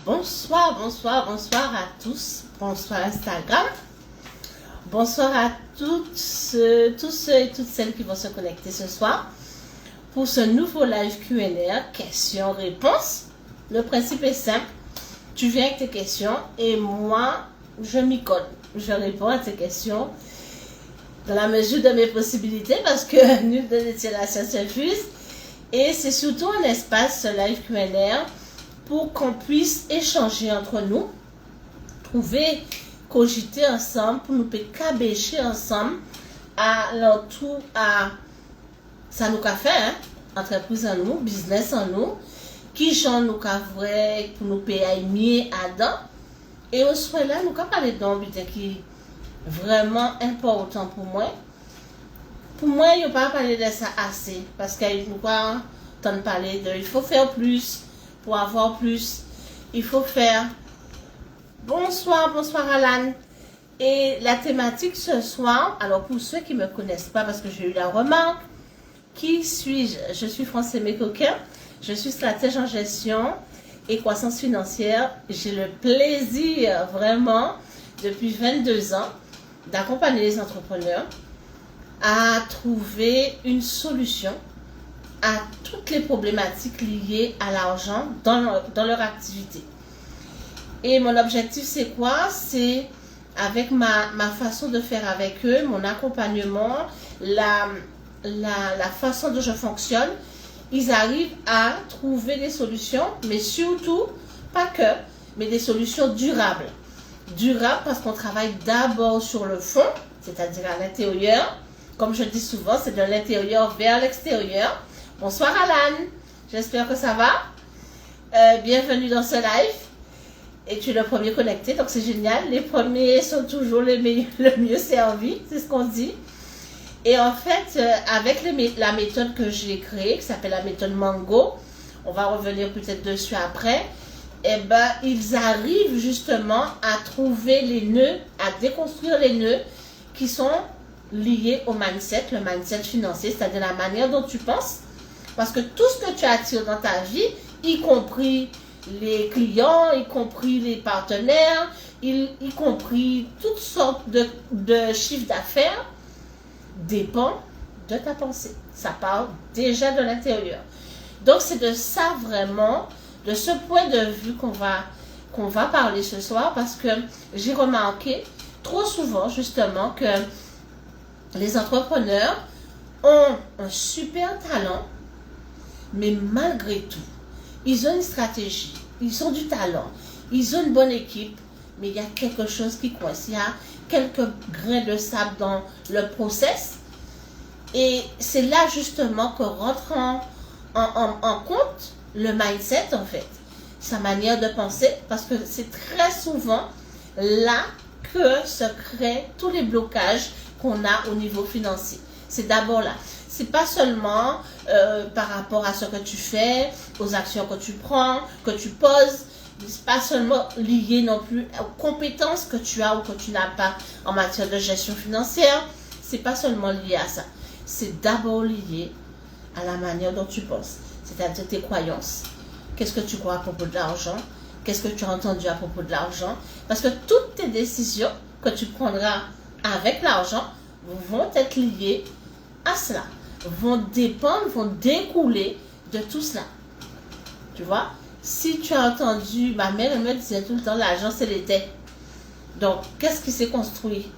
Bonsoir à tous. Bonsoir Instagram. Bonsoir à tous ceux et toutes celles qui vont se connecter ce soir pour ce nouveau live Q&A, questions-réponses. Le principe est simple. Tu viens avec tes questions et moi, je m'y colle. Je réponds à tes questions dans la mesure de mes possibilités parce que nul ne détient la science infuse. Et c'est surtout un espace, ce live Q&A, pour qu'on puisse échanger entre nous, trouver, cogiter ensemble, pour nous cabécher ensemble à l'entour, à ça nous a fait, hein, entreprise en nous, business en nous, qui j'en nous a vrai pour nous payer mieux à dedans. Et au soir là, nous avons parlé d'un but qui est vraiment important pour moi. Pour moi, il n'y a pas parlé de ça assez, parce qu'il nous a entendu parler de il faut faire plus. Pour avoir plus, il faut faire. Bonsoir Alan. Et la thématique ce soir, alors pour ceux qui ne me connaissent pas, parce que j'ai eu la remarque, qui suis-je? Je suis Francine Coquin, je suis stratège en gestion et croissance financière. J'ai le plaisir vraiment, depuis 22 ans, d'accompagner les entrepreneurs à trouver une solution à toutes les problématiques liées à l'argent dans leur activité. Et mon objectif, c'est quoi? C'est avec ma façon de faire avec eux, mon accompagnement, la façon dont je fonctionne, ils arrivent à trouver des solutions, mais surtout, pas que, mais des solutions durables. Durables parce qu'on travaille d'abord sur le fond, c'est-à-dire à l'intérieur. Comme je dis souvent, c'est de l'intérieur vers l'extérieur. Bonsoir Alan, j'espère que ça va. Bienvenue dans ce live. Et tu es le premier connecté, donc c'est génial. Les premiers sont toujours le mieux servis, c'est ce qu'on dit. Et en fait, avec la méthode que j'ai créée, qui s'appelle la méthode Mango, on va revenir peut-être dessus après, et ils arrivent justement à trouver les nœuds, à déconstruire les nœuds qui sont liés au mindset, le mindset financier, c'est-à-dire la manière dont tu penses. Parce que tout ce que tu attires dans ta vie, y compris les clients, y compris les partenaires, y compris toutes sortes de chiffres d'affaires, dépend de ta pensée. Ça part déjà de l'intérieur. Donc c'est de ça vraiment, de ce point de vue qu'on va parler ce soir, parce que j'ai remarqué trop souvent justement que les entrepreneurs ont un super talent, mais malgré tout, ils ont une stratégie, ils ont du talent, ils ont une bonne équipe, mais il y a quelque chose qui coince, il y a quelques grains de sable dans le process. Et c'est là justement que rentre en compte le mindset en fait, sa manière de penser, parce que c'est très souvent là que se créent tous les blocages qu'on a au niveau financier. C'est d'abord là. C'est pas seulement par rapport à ce que tu fais, aux actions que tu prends, que tu poses. C'est pas seulement lié non plus aux compétences que tu as ou que tu n'as pas en matière de gestion financière. C'est pas seulement lié à ça. C'est d'abord lié à la manière dont tu penses. C'est-à-dire tes croyances. Qu'est-ce que tu crois à propos de l'argent? Qu'est-ce que tu as entendu à propos de l'argent? Parce que toutes tes décisions que tu prendras avec l'argent vont être liées à cela, vont dépendre, vont découler de tout cela. Tu vois, si tu as entendu, ma mère elle me disait tout le temps, l'argent c'est l'été. Donc, qu'est-ce qui s'est construit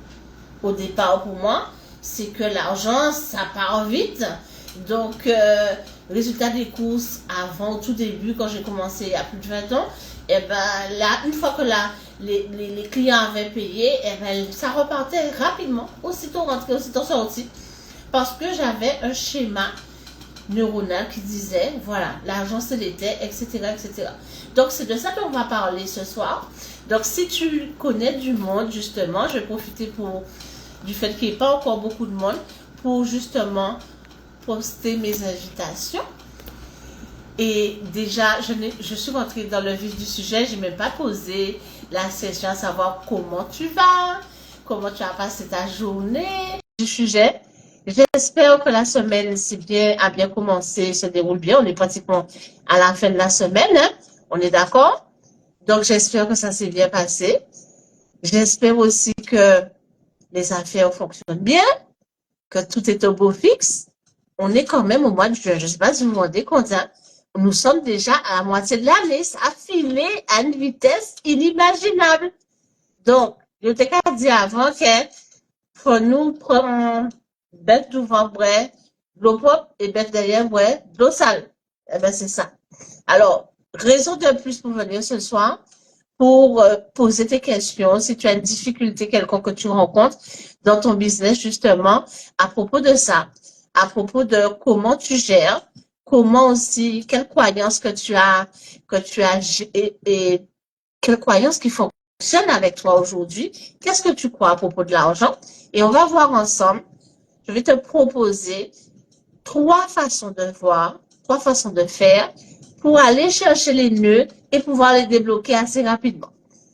au départ pour moi? C'est que l'argent, ça part vite. Donc, résultat des courses, avant, au tout début, quand j'ai commencé il y a plus de 20 ans, et là, une fois que les clients avaient payé, ça repartait rapidement, aussitôt rentré, aussitôt sorti. Parce que j'avais un schéma neuronal qui disait, voilà, l'argent c'est l'été, etc., etc. Donc c'est de ça qu'on va parler ce soir. Donc si tu connais du monde, justement, je vais profiter du fait qu'il n'y ait pas encore beaucoup de monde, pour justement poster mes invitations. Et déjà, je suis rentrée dans le vif du sujet, je n'ai même pas posé la question à savoir comment tu vas, comment tu as passé ta journée, du sujet. J'espère que la semaine a bien commencé, se déroule bien. On est pratiquement à la fin de la semaine. Hein? On est d'accord? Donc, j'espère que ça s'est bien passé. J'espère aussi que les affaires fonctionnent bien, que tout est au beau fixe. On est quand même au mois de juin. Je ne sais pas si vous vous rendez compte, hein. Nous sommes déjà à la moitié de l'année. Ça a filé à une vitesse inimaginable. Donc, je t'ai qu'à dire avant que faut nous prendre bête devant vrai, de l'eau propre et bête derrière vrai, de l'eau sale. Eh ben, c'est ça. Alors, raison de plus pour venir ce soir, pour poser tes questions, si tu as une difficulté quelconque que tu rencontres dans ton business, justement, à propos de ça, à propos de comment tu gères, comment aussi, quelles croyances et quelles croyances qui fonctionnent avec toi aujourd'hui, qu'est-ce que tu crois à propos de l'argent? Et on va voir ensemble, je vais te proposer trois façons de voir, trois façons de faire pour aller chercher les nœuds et pouvoir les débloquer assez rapidement.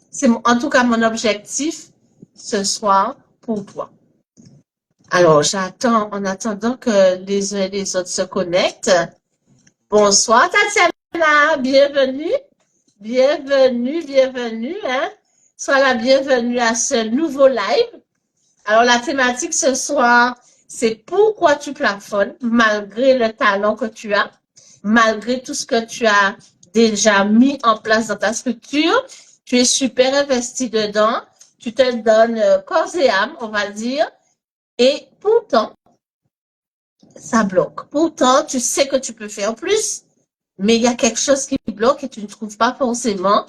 C'est en tout cas mon objectif ce soir pour toi. Alors, j'attends, en attendant que les uns et les autres se connectent. Bonsoir Tatiana, bienvenue, bienvenue, hein. Sois la bienvenue à ce nouveau live. Alors, la thématique ce soir, c'est pourquoi tu plafonnes malgré le talent que tu as, malgré tout ce que tu as déjà mis en place dans ta structure. Tu es super investi dedans. Tu te donnes corps et âme, on va dire. Et pourtant, ça bloque. Pourtant, tu sais que tu peux faire plus, mais il y a quelque chose qui bloque et tu ne trouves pas forcément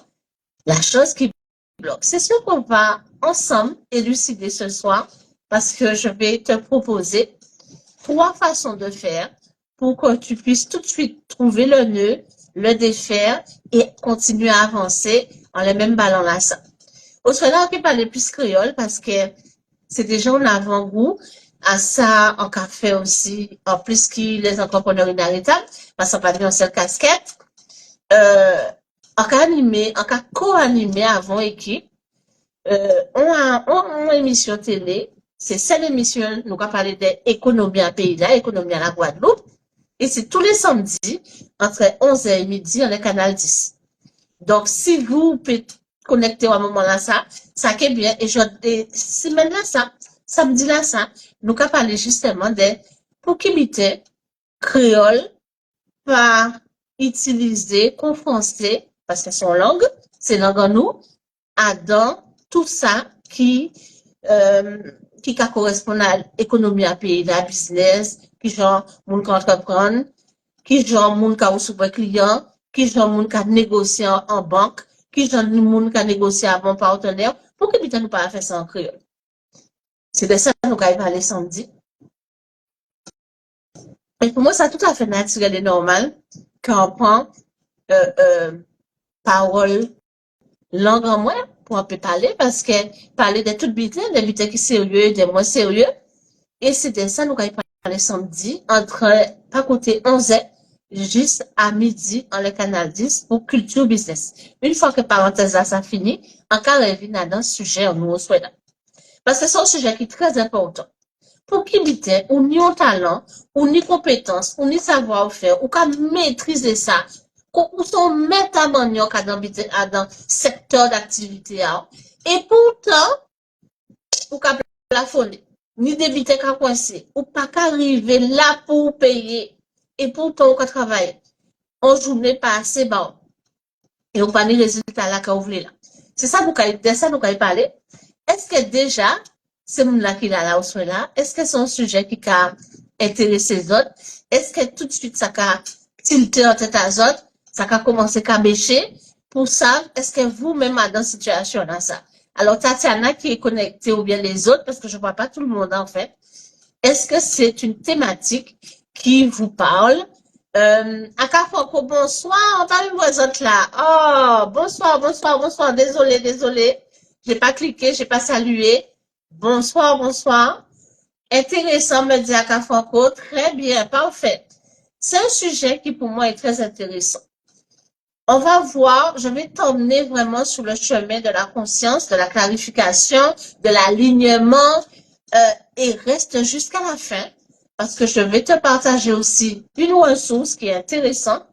la chose qui bloque. C'est ce qu'on va ensemble élucider ce soir parce que je vais te proposer trois façons de faire pour que tu puisses tout de suite trouver le nœud, le défaire et continuer à avancer en les mêmes ballons là. Autrement, on peut parler plus créole parce que c'est déjà un avant-goût à ça, en café aussi, en plus que les entrepreneurs inarrêtables, parce qu'on parle en seule casquette, en cas animé, en cas co-animé avant équipe, on a une émission télé, c'est cette émission, nous allons parler d'économie à pays là, économie à la Guadeloupe, et c'est tous les samedis, entre 11h et midi, on est canal 10. Donc, si vous pouvez connecter à un moment là, ça qui est bien, et semaine là, ça, samedi là, ça, nous allons parler justement de, pour qu'imiter créole, pas utiliser, confronter, parce que son langue, c'est langue en nous, à dans tout ça qui correspond à l'économie à pays, la business, qui genre, moun ka entreprendre, qui genre, moun ka ou souvent client, qui genre, moun ka négocier en banque, qui genre, moun ka négocier à bon partenaire, pour que putain nous pas faire ça en créole. C'est de ça que nous allons parler samedi. Et pour moi, c'est tout à fait naturel et normal quand on prend parole langue en moins pour un peu parler parce que parler de toute butin, des butins qui sérieux, des moins sérieux. Et c'est de ça nous allons parler samedi entre pas côté 11h juste à midi en le canal 10 pour culture business. Une fois que parenthèse là ça finit, encore revient dans ce sujet on nous souhaite. Parce que c'est un sujet qui est très important. Pour qui butin, ou ni un talent, ou ni compétence, ou ni savoir-faire, ou qu'à maîtriser ça, ou son mettre à manioc dans secteur d'activité. Et pourtant, ou qu'à plafonner, ni débiter qu'à coincer, ou pas qu'arriver là pour payer, et pourtant, ou qu'à travailler. En journée pas assez bon. Et on pas les résultats là qu'on voulait là. C'est ça, nous allons parler. Est-ce que déjà, c'est mon là qui là, au là, est-ce que c'est un sujet qui a intéressé les autres? Est-ce que tout de suite, ça a tilté en tête à autres? Ça a commencé à bêcher? Pour ça, est-ce que vous-même, dans cette situation là, ça? Alors, Tatiana qui est connectée ou bien les autres, parce que je vois pas tout le monde, en fait. Est-ce que c'est une thématique qui vous parle? Akafoko, bonsoir, on parle aux autres là. Oh, bonsoir. Désolé. J'ai pas cliqué, j'ai pas salué. Bonsoir. Intéressant, me dit Akafoko. Très bien, parfait. C'est un sujet qui pour moi est très intéressant. On va voir, je vais t'emmener vraiment sur le chemin de la conscience, de la clarification, de l'alignement, et reste jusqu'à la fin parce que je vais te partager aussi une ressource qui est intéressante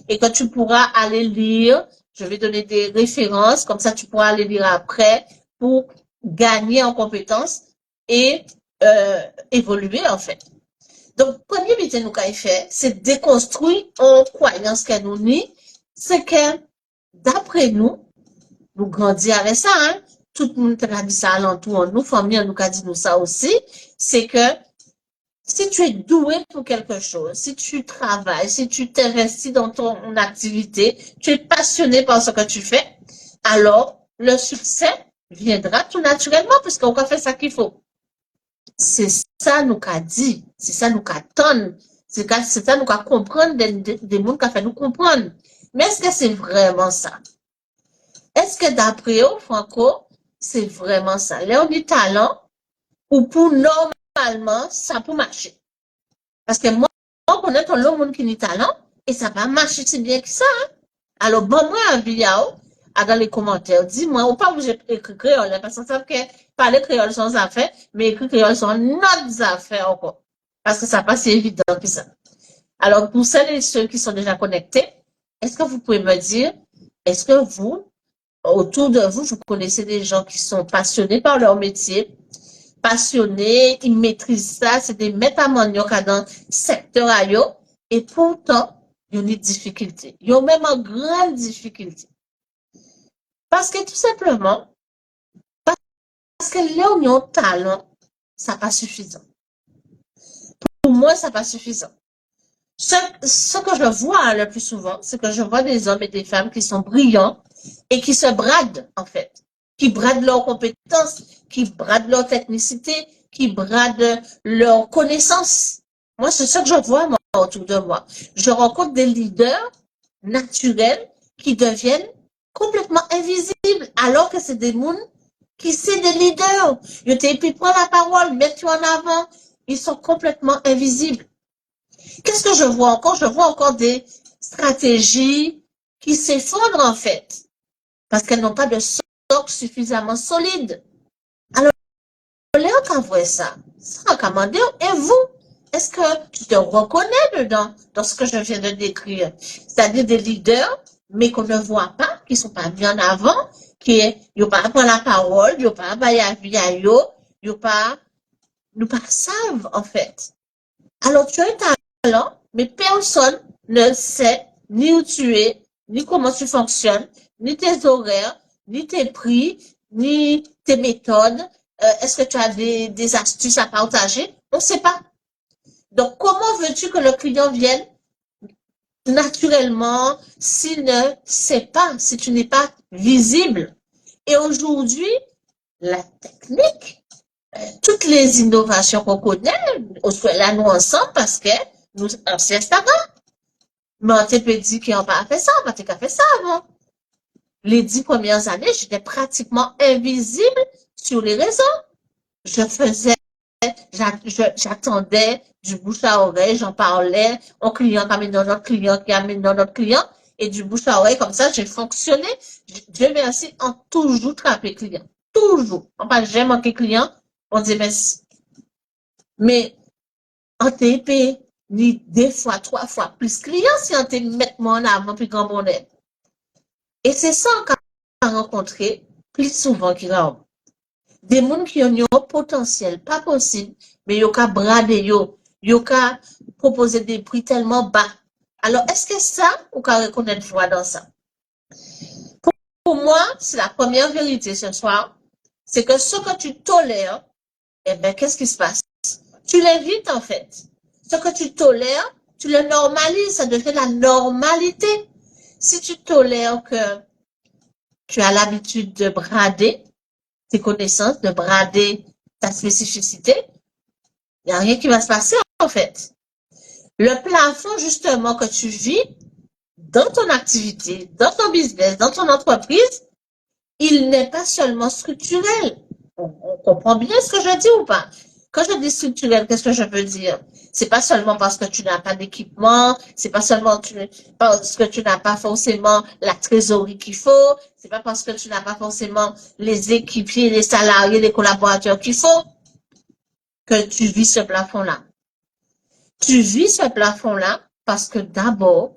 et que tu pourras aller lire. Je vais donner des références, comme ça tu pourras les lire après pour gagner en compétences et évoluer en fait. Donc, premier métier nous qu'a fait, c'est déconstruire en croyance qu'elle nous nie, c'est que d'après nous, nous grandissons avec ça, hein. Tout le monde a dit ça alentour, nous, famille, nous a dit nous ça aussi, c'est que si tu es doué pour quelque chose, si tu travailles, si tu t'investis dans ton activité, tu es passionné par ce que tu fais, alors le succès viendra tout naturellement puisqu'on a fait ça qu'il faut. C'est ça nous qu'a dit, c'est ça nous qu'a tonne, c'est ça nous qu'a comprendre des mondes qu'a fait nous comprendre. Mais est-ce que c'est vraiment ça? Est-ce que d'après eux, Franco, c'est vraiment ça? Là, on dit talent, ou pour normalement, ça peut marcher. Parce que moi, on connaît tout le monde qui a talent, et ça va marcher si bien que ça. Hein? Alors, bon, moi, un vidéo, dans les commentaires, dis-moi, ou pas obligé d'écrire créole, parce que ça que parler créole sont affaires, mais écrire créole sont notre affaires encore. Parce que ça passe évident que ça. Alors, pour celles et ceux qui sont déjà connectés, est-ce que vous pouvez me dire, est-ce que vous, autour de vous, vous connaissez des gens qui sont passionnés par leur métier, passionnés, ils maîtrisent ça, c'est des métamonioques dans le secteur ailleurs, et pourtant, ils ont des difficultés. Ils ont même une grande difficulté. Parce que tout simplement, parce que là où ils ont talent, ça n'est pas suffisant. Pour moi, ça n'est pas suffisant. Ce que je vois le plus souvent, c'est que je vois des hommes et des femmes qui sont brillants et qui se bradent, en fait. Qui bradent leurs compétences, qui bradent leur technicité, qui bradent leurs connaissances. Moi, c'est ça que je vois, moi, autour de moi. Je rencontre des leaders naturels qui deviennent complètement invisibles, alors que c'est des mondes qui sont des leaders. Ils te prennent la parole, mettent en avant. Ils sont complètement invisibles. Qu'est-ce que je vois encore? Je vois encore des stratégies qui s'effondrent en fait, parce qu'elles n'ont pas de socle suffisamment solide. Alors, là, on voit ça. Ça, comment dire? Et vous, est-ce que tu te reconnais dedans, dans ce que je viens de décrire? C'est-à-dire des leaders, mais qu'on ne voit pas, qui ne sont pas bien avant, qui n'ont pas pris la parole, ils n'ont pas baillé à eux, ils n'ont pas savent, en fait. Alors, tu as un talent, mais personne ne sait ni où tu es, ni comment tu fonctionnes, ni tes horaires, ni tes prix, ni tes méthodes. Est-ce que tu as des astuces à partager? On ne sait pas. Donc, comment veux-tu que le client vienne naturellement s'il ne sait pas, si tu n'es pas visible? Et aujourd'hui, la technique, toutes les innovations qu'on connaît, on soit là nous ensemble parce que nous, c'est Instagram. Mais on t'a dit qu'ils n'ont pas fait ça, on t'a fait ça avant. Les 10 premières années, j'étais pratiquement invisible sur les réseaux. Je faisais, j'attendais du bouche à oreille, j'en parlais, un client qui amène notre client, qui amène notre client, et du bouche à oreille, comme ça, j'ai fonctionné. Dieu merci, on toujours trappé client. Toujours. On pas jamais manqué client, on dit merci. Mais, on t'a payé ni 2 fois, 3 fois plus client si on te met moi en avant plus grand bonheur. Et c'est ça qu'on a rencontré plus souvent qu'il y a. Des gens qui ont un potentiel pas possible, mais ils ont qu'à brader, ils ont qu'à proposer des prix tellement bas. Alors, est-ce que ça, ou qu'à reconnaître foi dans ça? Pour moi, c'est la première vérité ce soir, c'est que ce que tu tolères, eh bien, qu'est-ce qui se passe? Tu l'évites, en fait. Ce que tu tolères, tu le normalises, ça devient la normalité. Si tu tolères que tu as l'habitude de brader tes connaissances, de brader ta spécificité, il n'y a rien qui va se passer, en fait. Le plafond, justement, que tu vis dans ton activité, dans ton business, dans ton entreprise, il n'est pas seulement structurel. On comprend bien ce que je dis ou pas? Quand je dis structurel, qu'est-ce que je veux dire? C'est pas seulement parce que tu n'as pas d'équipement, c'est pas seulement parce que tu n'as pas forcément la trésorerie qu'il faut, c'est pas parce que tu n'as pas forcément les équipiers, les salariés, les collaborateurs qu'il faut que tu vis ce plafond-là. Tu vis ce plafond-là parce que d'abord,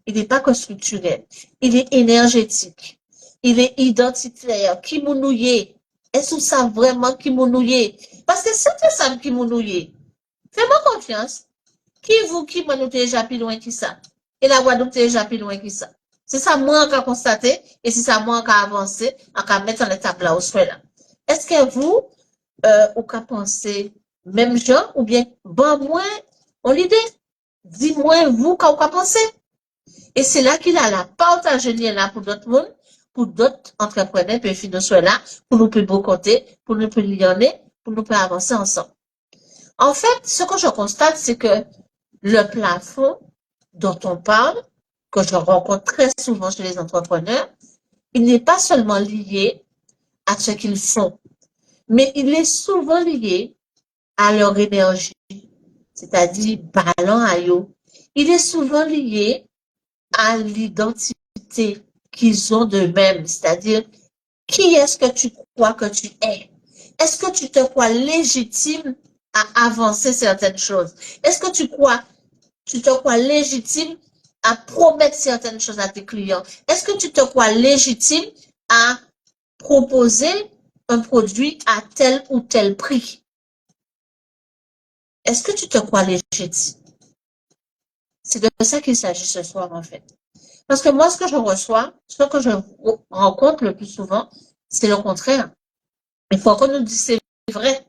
il n'est pas que structurel. Il est énergétique. Il est identitaire. Qui mounouye? Est-ce que ça vraiment qui mounouye? Parce que c'est ça qui mounouye. Fais-moi confiance. Qui vous qui m'a déjà plus loin que ça? Et la Guadeloupe déjà plus loin que ça. C'est ça moi qui a constaté et c'est ça moi qui a avancé, qui a mettre en étape là au souhait là. Est-ce que vous, ou qu'à penser même genre ou bien bon moins on l'idée? Dis-moi vous qu'à penser. Et c'est là qu'il a la partager là pour d'autres mondes, pour d'autres entrepreneurs, puis finir soit là, pour nous plus beau côté, pour nous plus lyonner, pour nous plus avancer ensemble. En fait, ce que je constate, c'est que le plafond dont on parle, que je rencontre très souvent chez les entrepreneurs, il n'est pas seulement lié à ce qu'ils font, mais il est souvent lié à leur énergie, c'est-à-dire ballon à eux. Il est souvent lié à l'identité qu'ils ont d'eux-mêmes, c'est-à-dire qui est-ce que tu crois que tu es? Est-ce que tu te crois légitime à avancer certaines choses? Est-ce que tu te crois légitime à promettre certaines choses à tes clients? Est-ce que tu te crois légitime à proposer un produit à tel ou tel prix? Est-ce que tu te crois légitime? C'est de ça qu'il s'agit ce soir, en fait. Parce que moi, ce que je reçois, ce que je rencontre le plus souvent, c'est le contraire. Il faut qu'on nous dise c'est vrai.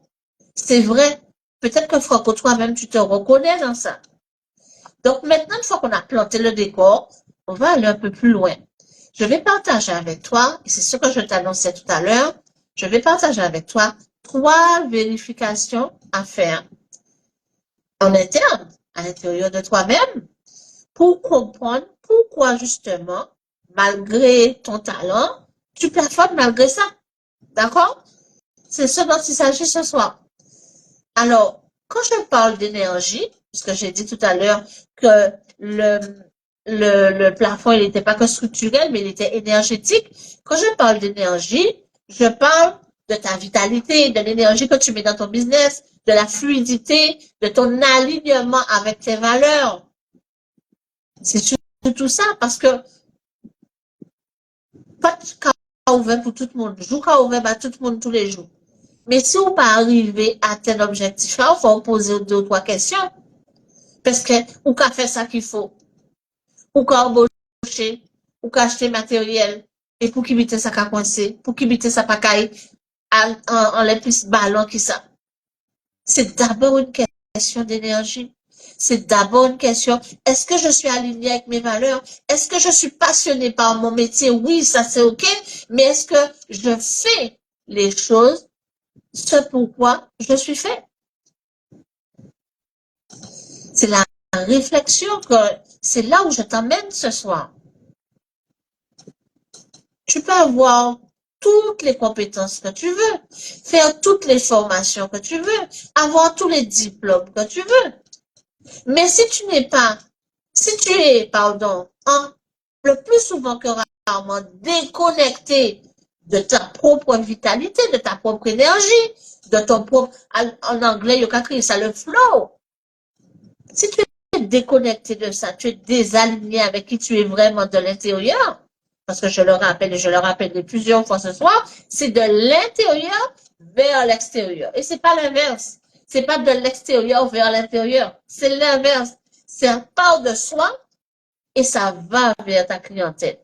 C'est vrai. Peut-être que Franco, toi-même, tu te reconnais dans ça. Donc maintenant, une fois qu'on a planté le décor, on va aller un peu plus loin. Je vais partager avec toi, et c'est ce que je t'annonçais tout à l'heure, je vais partager avec toi 3 vérifications à faire en interne, à l'intérieur de toi-même, pour comprendre pourquoi justement, malgré ton talent, tu plafonnes malgré ça. D'accord? C'est ce dont il s'agit ce soir. Alors, quand je parle d'énergie, puisque j'ai dit tout à l'heure que le plafond, il n'était pas que structurel, mais il était énergétique. Quand je parle d'énergie, je parle de ta vitalité, de l'énergie que tu mets dans ton business, de la fluidité, de ton alignement avec tes valeurs. C'est surtout ça, parce que pas de cas ouvert pour tout le monde. Jour cas ouvert à tout le monde tous les jours. Mais si on pas arriver à tel objectif là, il faut poser 2 ou 3 questions. Parce que, ou qu'à faire ça qu'il faut, ou qu'à embaucher, ou qu'à acheter matériel, et pour qu'il mette ça qu'à coincer, pour qu'il mette ça pas caille, en les plus ballon qui ça. C'est d'abord une question d'énergie. C'est d'abord une question, est-ce que je suis alignée avec mes valeurs? Est-ce que je suis passionnée par mon métier? Oui, ça c'est ok, mais est-ce que je fais les choses, ce pourquoi je suis fait? C'est la réflexion que c'est là où je t'emmène ce soir. Tu peux avoir toutes les compétences que tu veux, faire toutes les formations que tu veux, avoir tous les diplômes que tu veux. Mais si tu n'es pas, si tu es, pardon, le plus souvent que rarement déconnecté de ta propre vitalité, de ta propre énergie, de ton propre, en anglais, il y a ça le flow. Si tu es déconnecté de ça, tu es désaligné avec qui tu es vraiment de l'intérieur, parce que je le rappelle et je le rappelle plusieurs fois ce soir, c'est de l'intérieur vers l'extérieur. Et c'est pas l'inverse. C'est pas de l'extérieur vers l'intérieur. C'est l'inverse. C'est un part de soi et ça va vers ta clientèle.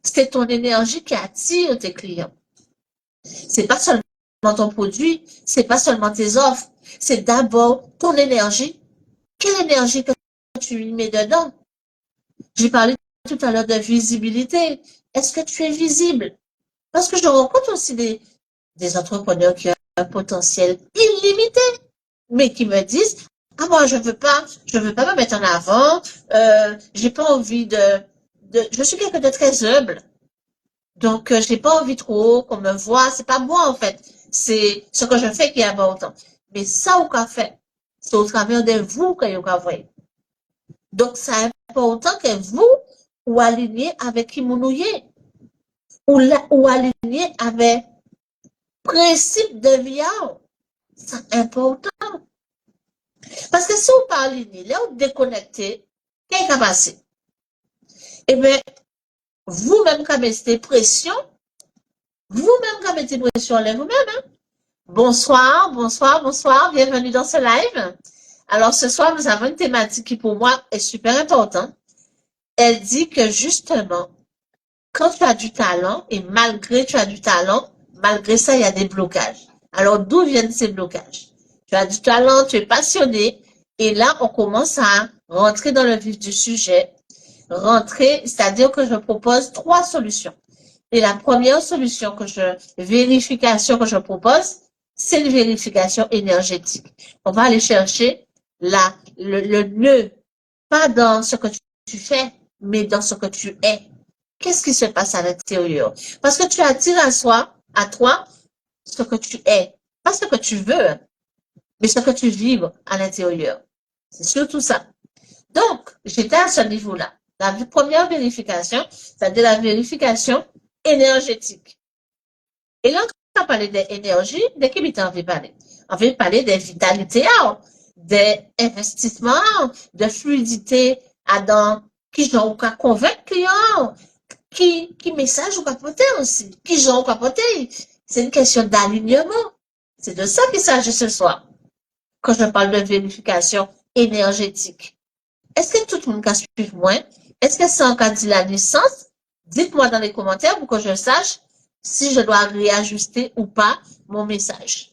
C'est ton énergie qui attire tes clients. C'est pas seulement ton produit, c'est pas seulement tes offres, c'est d'abord ton énergie. Quelle énergie que tu y mets dedans? J'ai parlé tout à l'heure de visibilité. Est-ce que tu es visible? Parce que je rencontre aussi des entrepreneurs qui ont un potentiel illimité, mais qui me disent, ah moi je veux pas me mettre en avant, j'ai pas envie je suis quelqu'un de très humble. Donc, j'ai pas envie trop qu'on me voit. C'est pas moi, en fait. C'est ce que je fais qui est important. Mais ça, au qu'a fait, c'est au travers de vous que vous voyez. Donc, c'est important que vous, ou aligné avec qui vous ou aligné avec principe de vie. C'est important. Parce que si vous pas aligné, là, vous déconnectez, qu'est-ce qui a passé? Eh bien, vous-même qui mettez pression, vous-même qui mettez pression là vous-même, hein? Bonsoir, bonsoir, bonsoir, bienvenue dans ce live. Alors ce soir, nous avons une thématique qui pour moi est super importante. Elle dit que justement, quand tu as du talent et malgré tu as du talent, malgré ça, il y a des blocages. Alors d'où viennent ces blocages? Tu as du talent, tu es passionné et là, on commence à rentrer dans le vif du sujet. Rentrer, c'est-à-dire que je propose 3 solutions. Et la première solution vérification que je propose, c'est une vérification énergétique. On va aller chercher le nœud, pas dans ce que tu fais, mais dans ce que tu es. Qu'est-ce qui se passe à l'intérieur? Parce que tu attires à toi, ce que tu es. Pas ce que tu veux, mais ce que tu vibres à l'intérieur. C'est surtout ça. Donc, j'étais à ce niveau-là. La première vérification, c'est-à-dire la vérification énergétique. Et là, quand on parle d'énergie, de qui on veut parler? On veut parler des vitalités, des investissements, de fluidité, qui j'ont qu'à convaincre client, qui message ou capoter aussi, qui j'ont capoter. C'est une question d'alignement. C'est de ça qu'il s'agit ce soir. Quand je parle de vérification énergétique. Est-ce que tout le monde va suivre moi? Est-ce que c'est un cas de la naissance? Dites-moi dans les commentaires pour que je sache si je dois réajuster ou pas mon message.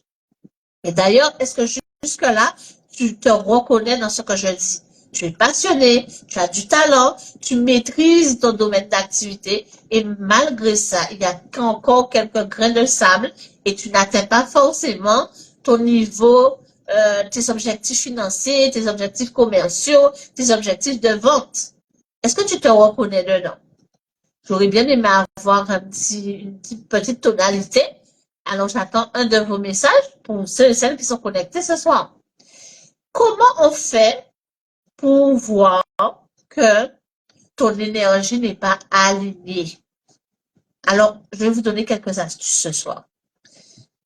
Et d'ailleurs, est-ce que jusque-là, tu te reconnais dans ce que je dis? Tu es passionné, tu as du talent, tu maîtrises ton domaine d'activité et malgré ça, il y a encore quelques grains de sable et tu n'atteins pas forcément ton niveau, tes objectifs financiers, tes objectifs commerciaux, tes objectifs de vente. Est-ce que tu te reconnais dedans? J'aurais bien aimé avoir une petite tonalité. Alors, j'attends un de vos messages pour ceux et celles qui sont connectés ce soir. Comment on fait pour voir que ton énergie n'est pas alignée? Alors, je vais vous donner quelques astuces ce soir.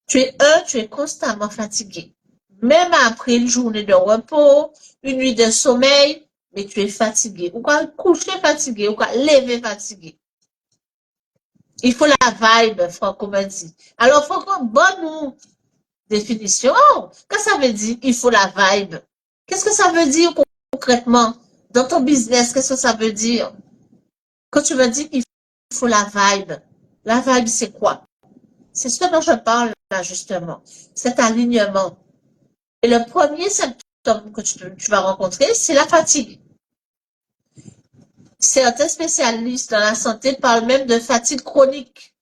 Tu es constamment fatigué. Même après une journée de repos, une nuit de sommeil, mais tu es fatigué. Ou quoi coucher fatigué, ou quoi lever fatigué. Il faut la vibe, Franco m'a dit. Alors, Franco, bonne définition. Qu'est-ce que ça veut dire, il faut la vibe? Qu'est-ce que ça veut dire concrètement? Dans ton business, qu'est-ce que ça veut dire? Quand tu me dis, il faut la vibe, c'est quoi? C'est ce dont je parle là, justement. Cet alignement. Et le premier symptôme que tu vas rencontrer, c'est la fatigue. Certains spécialistes dans la santé parlent même de fatigue chronique.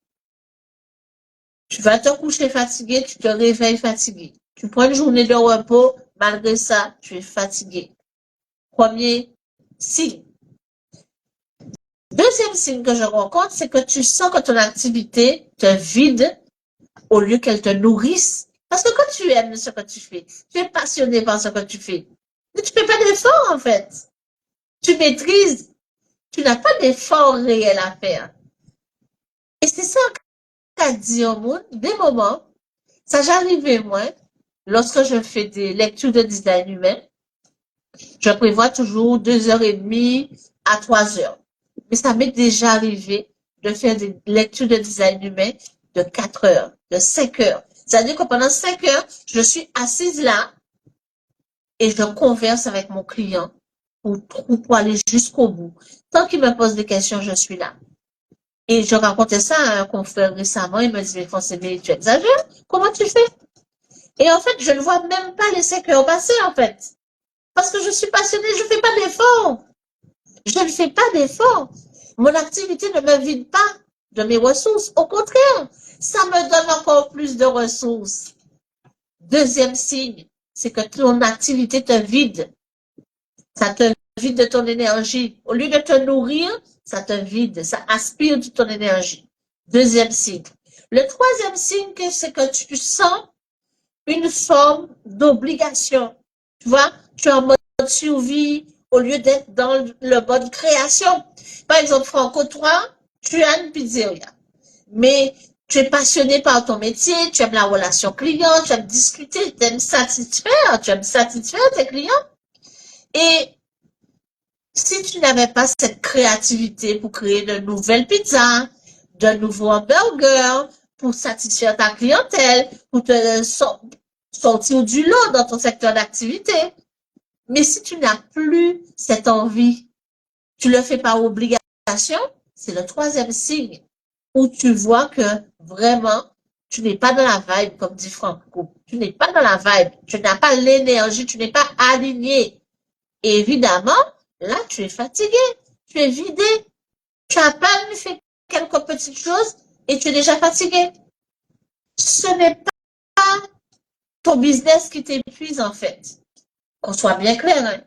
Tu vas te coucher fatigué, tu te réveilles fatigué. Tu prends une journée de repos, malgré ça, tu es fatigué. Premier signe. Deuxième signe que je rencontre, c'est que tu sens que ton activité te vide au lieu qu'elle te nourrisse. Parce que quand tu aimes ce que tu fais, tu es passionné par ce que tu fais, mais tu fais pas d'effort en fait. Tu maîtrises, tu n'as pas d'effort réel à faire. Et c'est ça qu'a dit au monde, des moments, ça j'arrivais moi, lorsque je fais des lectures de design humain, je prévois toujours 2h30 à 3h. Mais ça m'est déjà arrivé de faire des lectures de design humain de 4 heures, de 5 heures. C'est-à-dire que pendant 5 heures, je suis assise là et je converse avec mon client pour aller jusqu'au bout. Tant qu'il me pose des questions, je suis là. Et je racontais ça à un confrère récemment, il me dit, mais Francine, tu exagères? Comment tu fais? Et en fait, je ne vois même pas les 5 heures passer, en fait. Parce que je suis passionnée, je ne fais pas d'effort. Je ne fais pas d'effort. Mon activité ne me vide pas de mes ressources. Au contraire, ça me donne encore plus de ressources. Deuxième signe, c'est que ton activité te vide. Ça te vide de ton énergie. Au lieu de te nourrir, ça te vide, ça aspire de ton énergie. Deuxième signe. Le troisième signe, c'est que tu sens une forme d'obligation. Tu vois, tu es en mode survie au lieu d'être dans le mode création. Par exemple, Franco, toi, tu as une pizzeria, mais tu es passionné par ton métier, tu aimes la relation client, tu aimes discuter, tu aimes satisfaire tes clients. Et Si tu n'avais pas cette créativité pour créer de nouvelles pizzas, de nouveaux hamburgers, pour satisfaire ta clientèle, pour te sortir du lot dans ton secteur d'activité. Mais si tu n'as plus cette envie, tu le fais par obligation, c'est le troisième signe où tu vois que vraiment, tu n'es pas dans la vibe, comme dit Franco. Tu n'es pas dans la vibe. Tu n'as pas l'énergie. Tu n'es pas aligné. Et évidemment, là, tu es fatigué. Tu es vidé. Tu as pas fait quelques petites choses et tu es déjà fatigué. Ce n'est pas ton business qui t'épuise, en fait. Qu'on soit bien clair, hein.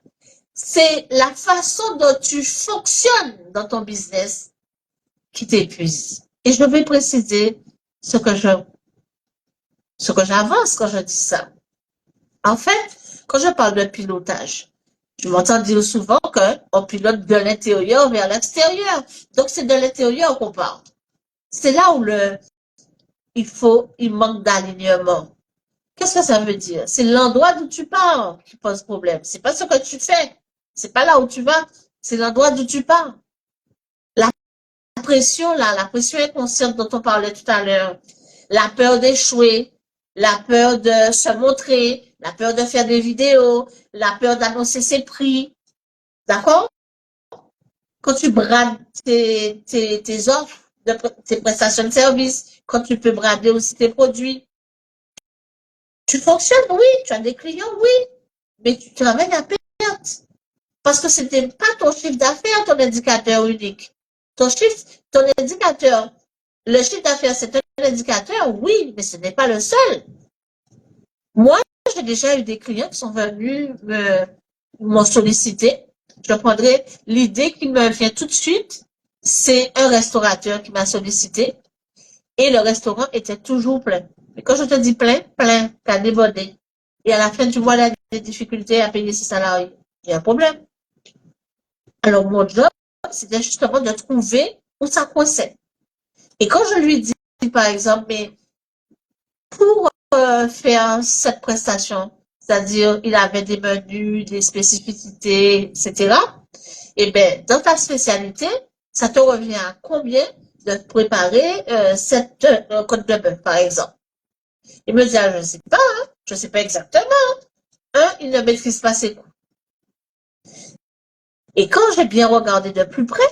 C'est la façon dont tu fonctionnes dans ton business qui t'épuise. Et je vais préciser ce que j'avance quand je dis ça. En fait, quand je parle de pilotage, je m'entends dire souvent qu'on pilote de l'intérieur vers l'extérieur. Donc, c'est de l'intérieur qu'on parle. C'est là où il manque d'alignement. Qu'est-ce que ça veut dire? C'est l'endroit d'où tu pars qui pose problème. C'est pas ce que tu fais. C'est pas là où tu vas. C'est l'endroit d'où tu pars. La pression, là, la pression inconsciente dont on parlait tout à l'heure. La peur d'échouer. La peur de se montrer. La peur de faire des vidéos. La peur d'annoncer ses prix. D'accord? Quand tu brades tes offres, tes prestations de services, quand tu peux brader aussi tes produits. Tu fonctionnes, oui, tu as des clients, oui, mais tu travailles à perte. Parce que ce n'était pas ton chiffre d'affaires, ton indicateur unique. Ton indicateur, le chiffre d'affaires, c'est un indicateur, oui, mais ce n'est pas le seul. Moi, j'ai déjà eu des clients qui sont venus m'ont sollicité. Je prendrai l'idée qui me vient tout de suite. C'est un restaurateur qui m'a sollicité et le restaurant était toujours plein. Mais quand je te dis plein, t'as débordé. Et à la fin, tu vois là, des difficultés à payer ses salariés. Il y a un problème. Alors, mon job, c'était justement de trouver où ça coinçait. Et quand je lui dis, par exemple, mais pour faire cette prestation, c'est-à-dire, il avait des menus, des spécificités, etc. Eh bien, dans ta spécialité, ça te revient à combien de préparer cette côte de bœuf, par exemple? Il me dit, ah, je ne sais pas, hein, je ne sais pas exactement. Il ne maîtrise pas ses coûts. Et quand j'ai bien regardé de plus près,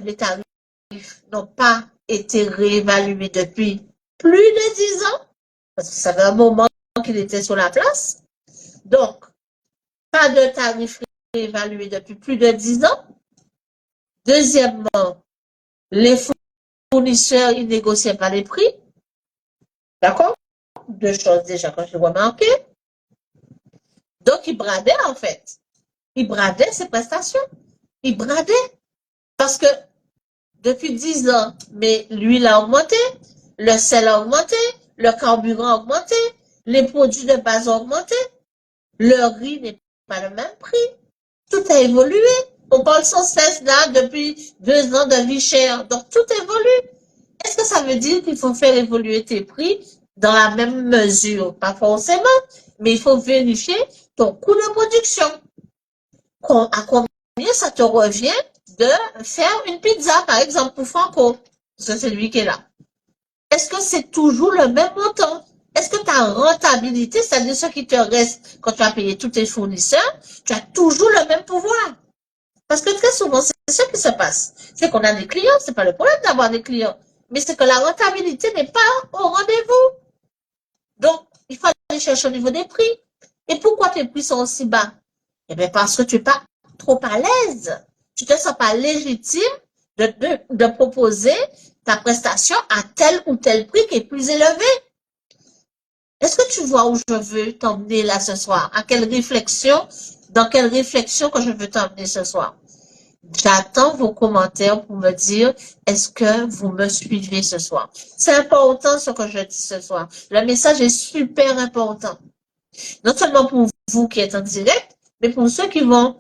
les tarifs n'ont pas été réévalués depuis plus de 10 ans, parce que ça fait un moment qu'il était sur la place. Donc, pas de tarifs réévalués depuis plus de 10 ans. Deuxièmement, les fournisseurs, ils négociaient pas les prix. D'accord? Deux choses déjà que j'ai remarqué. Donc, ils bradaient, en fait. Ils bradaient ses prestations. Ils bradaient. Parce que depuis 10 ans, mais l'huile a augmenté, le sel a augmenté, le carburant a augmenté, les produits de base ont augmenté, le riz n'est pas le même prix. Tout a évolué. On parle sans cesse là depuis 2 ans de vie chère. Donc tout évolue. Est-ce que ça veut dire qu'il faut faire évoluer tes prix dans la même mesure? Pas forcément, mais il faut vérifier ton coût de production. À combien ça te revient de faire une pizza, par exemple, pour Franco? C'est celui qui est là. Est-ce que c'est toujours le même montant? Est-ce que ta rentabilité, c'est-à-dire ce qui te reste quand tu as payé tous tes fournisseurs, tu as toujours le même pouvoir? Parce que très souvent, c'est ce qui se passe. C'est qu'on a des clients, c'est pas le problème d'avoir des clients, mais c'est que la rentabilité n'est pas au rendez-vous. Donc, il faut aller chercher au niveau des prix. Et pourquoi tes prix sont aussi bas? Eh bien, parce que tu n'es pas trop à l'aise. Tu ne te sens pas légitime de proposer ta prestation à tel ou tel prix qui est plus élevé. Est-ce que tu vois où je veux t'emmener là ce soir? Dans quelle réflexion que je veux t'emmener ce soir? J'attends vos commentaires pour me dire est-ce que vous me suivez ce soir. C'est important ce que je dis ce soir. Le message est super important. Non seulement pour vous qui êtes en direct, mais pour ceux qui vont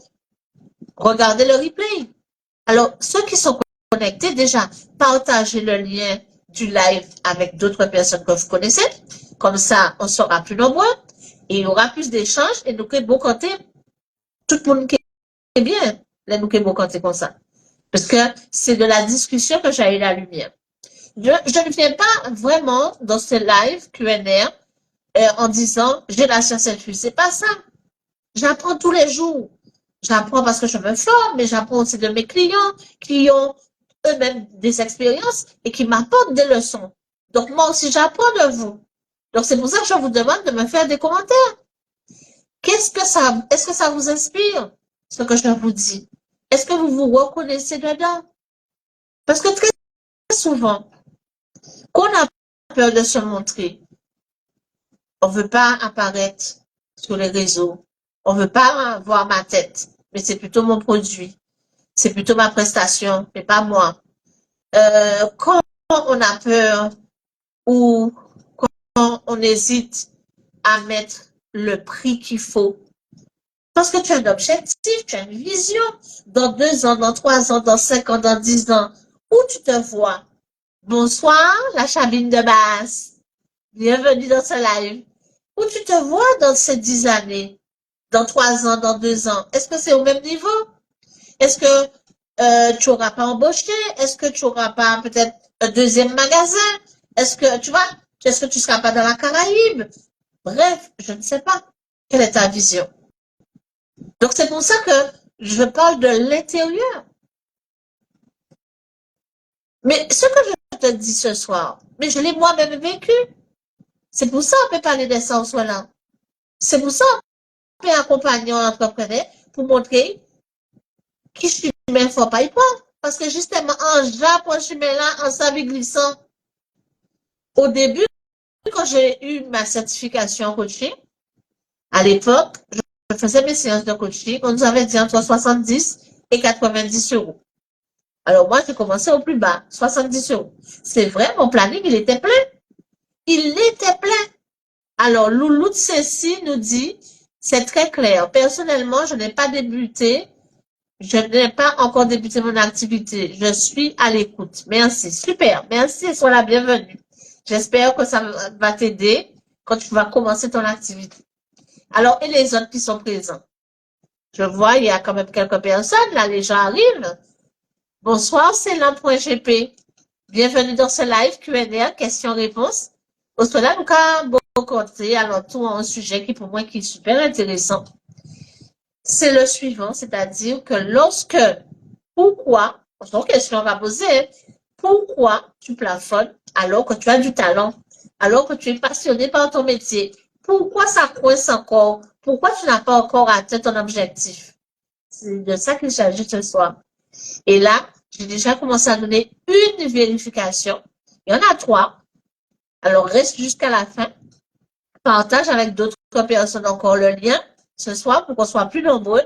regarder le replay. Alors, ceux qui sont connectés, déjà, partagez le lien du live avec d'autres personnes que vous connaissez. Comme ça, on sera plus nombreux et il y aura plus d'échanges et donc, bon côté, tout le monde qui est bien. les nous qui comme ça. Parce que c'est de la discussion que j'ai eu la lumière. Je ne viens pas vraiment dans ce live Q&A en disant j'ai la science infuse. C'est pas ça. J'apprends tous les jours. J'apprends parce que je me forme, mais j'apprends aussi de mes clients qui ont eux-mêmes des expériences et qui m'apportent des leçons. Donc moi aussi j'apprends de vous. Donc c'est pour ça que je vous demande de me faire des commentaires. Est-ce que ça vous inspire, ce que je vous dis? Est-ce que vous vous reconnaissez dedans? Parce que très souvent, qu'on a peur de se montrer, on veut pas apparaître sur les réseaux, on veut pas voir ma tête, mais c'est plutôt mon produit, c'est plutôt ma prestation, mais pas moi. Quand on a peur ou quand on hésite à mettre le prix qu'il faut, parce que tu as un objectif, tu as une vision, dans 2 ans, dans 3 ans, dans 5 ans, dans 10 ans, où tu te vois? Bonsoir, la cabine de base. Bienvenue dans ce live. Où tu te vois dans ces 10 années? Dans 3 ans, dans 2 ans? Est-ce que c'est au même niveau? Est-ce que tu n'auras pas embauché? Est-ce que tu n'auras pas peut-être un deuxième magasin? Est-ce que tu vois? Est-ce que tu ne seras pas dans la Caraïbe? Bref, je ne sais pas. Quelle est ta vision? Donc c'est pour ça que je parle de l'intérieur. Mais ce que je te dis ce soir, mais je l'ai moi-même vécu. C'est pour ça qu'on peut parler de ça au soir là. C'est pour ça qu'on peut accompagner un entrepreneur pour montrer qui chemin faut pas y prendre. Parce que justement, en Japon, chemin là, en sablier glissant, au début, quand j'ai eu ma certification en coaching, à l'époque, je faisais mes séances de coaching, on nous avait dit entre 70 et 90 euros. Alors moi, j'ai commencé au plus bas, 70 euros. C'est vrai, mon planning, il était plein. Il était plein. Alors, Loulou de Cécile nous dit, c'est très clair. Personnellement, je n'ai pas débuté. Je n'ai pas encore débuté mon activité. Je suis à l'écoute. Merci. Super. Merci. Sois la bienvenue. J'espère que ça va t'aider quand tu vas commencer ton activité. Alors, et les autres qui sont présents? Je vois, il y a quand même quelques personnes. Là, les gens arrivent. Bonsoir, c'est l'un.gp. Bienvenue dans ce live Q&A, questions-réponses. Au cela, nous avons beaucoup alors tout un sujet qui pour moi qui est super intéressant. C'est le suivant, c'est-à-dire que pourquoi, donc question on va poser, pourquoi tu plafonnes alors que tu as du talent, alors que tu es passionné par ton métier? Pourquoi ça coince encore? Pourquoi tu n'as pas encore atteint ton objectif? C'est de ça qu'il s'agit ce soir. Et là, j'ai déjà commencé à donner une vérification. Il y en a 3. Alors, reste jusqu'à la fin. Partage avec d'autres personnes encore le lien ce soir pour qu'on soit plus nombreux.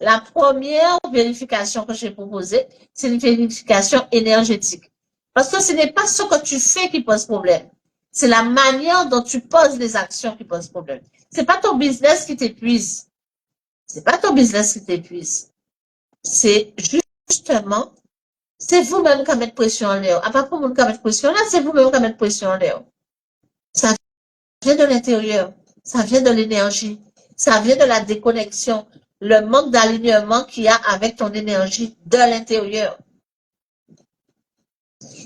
La première vérification que j'ai proposée, c'est une vérification énergétique. Parce que ce n'est pas ce que tu fais qui pose problème. C'est la manière dont tu poses les actions qui pose problème. C'est pas ton business qui t'épuise. C'est pas ton business qui t'épuise. C'est justement, c'est vous-même qui mettez pression en l'air. À part pour vous qui mettez pression là, c'est vous-même qui mettez pression en l'air. Ça vient de l'intérieur. Ça vient de l'énergie. Ça vient de la déconnexion. Le manque d'alignement qu'il y a avec ton énergie de l'intérieur.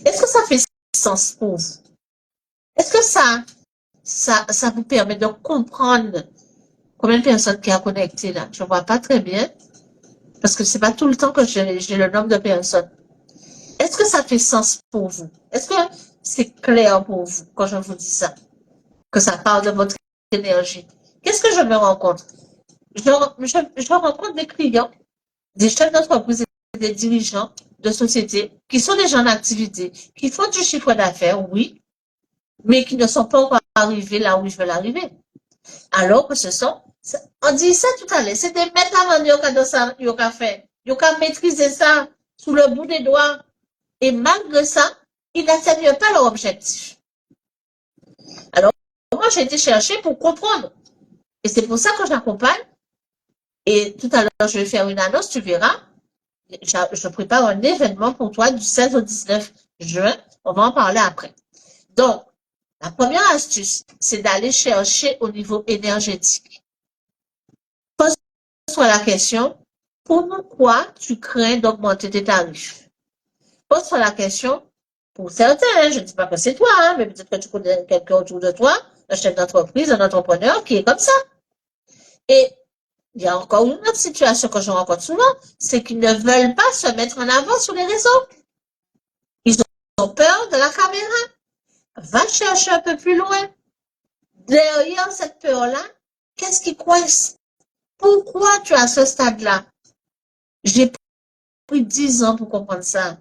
Est-ce que ça fait sens pour vous? Est-ce que ça vous permet de comprendre combien de personnes qui sont connectées là? Je ne vois pas très bien. Parce que c'est pas tout le temps que j'ai le nombre de personnes. Est-ce que ça fait sens pour vous? Est-ce que c'est clair pour vous quand je vous dis ça? Que ça parle de votre énergie? Qu'est-ce que je me rencontre? Je rencontre des clients, des chefs d'entreprise et des dirigeants de sociétés qui sont déjà en activité, qui font du chiffre d'affaires, oui, mais qui ne sont pas encore arrivés là où je veux l'arriver. Alors que on dit ça tout à l'heure, c'est des métavendeurs qui ont fait, ils ont maîtriser ça sous le bout des doigts. Et malgré ça, ils n'atteignent pas leur objectif. Alors, moi, j'ai été chercher pour comprendre. Et c'est pour ça que j'accompagne. Et tout à l'heure, je vais faire une annonce, tu verras. Je prépare un événement pour toi du 16 au 19 juin. On va en parler après. Donc, la première astuce, c'est d'aller chercher au niveau énergétique. Pose-toi la question, Pourquoi tu crains d'augmenter tes tarifs? Pose-toi la question. Pour certains, je ne dis pas que c'est toi, hein, mais peut-être que tu connais quelqu'un autour de toi, un chef d'entreprise, un entrepreneur qui est comme ça. Et il y a encore une autre situation que je rencontre souvent, c'est qu'ils ne veulent pas se mettre en avant sur les réseaux. Ils ont peur de la caméra. Va chercher un peu plus loin. Derrière cette peur-là, qu'est-ce qui coince? Pourquoi tu es à ce stade-là? J'ai pris 10 ans pour comprendre ça.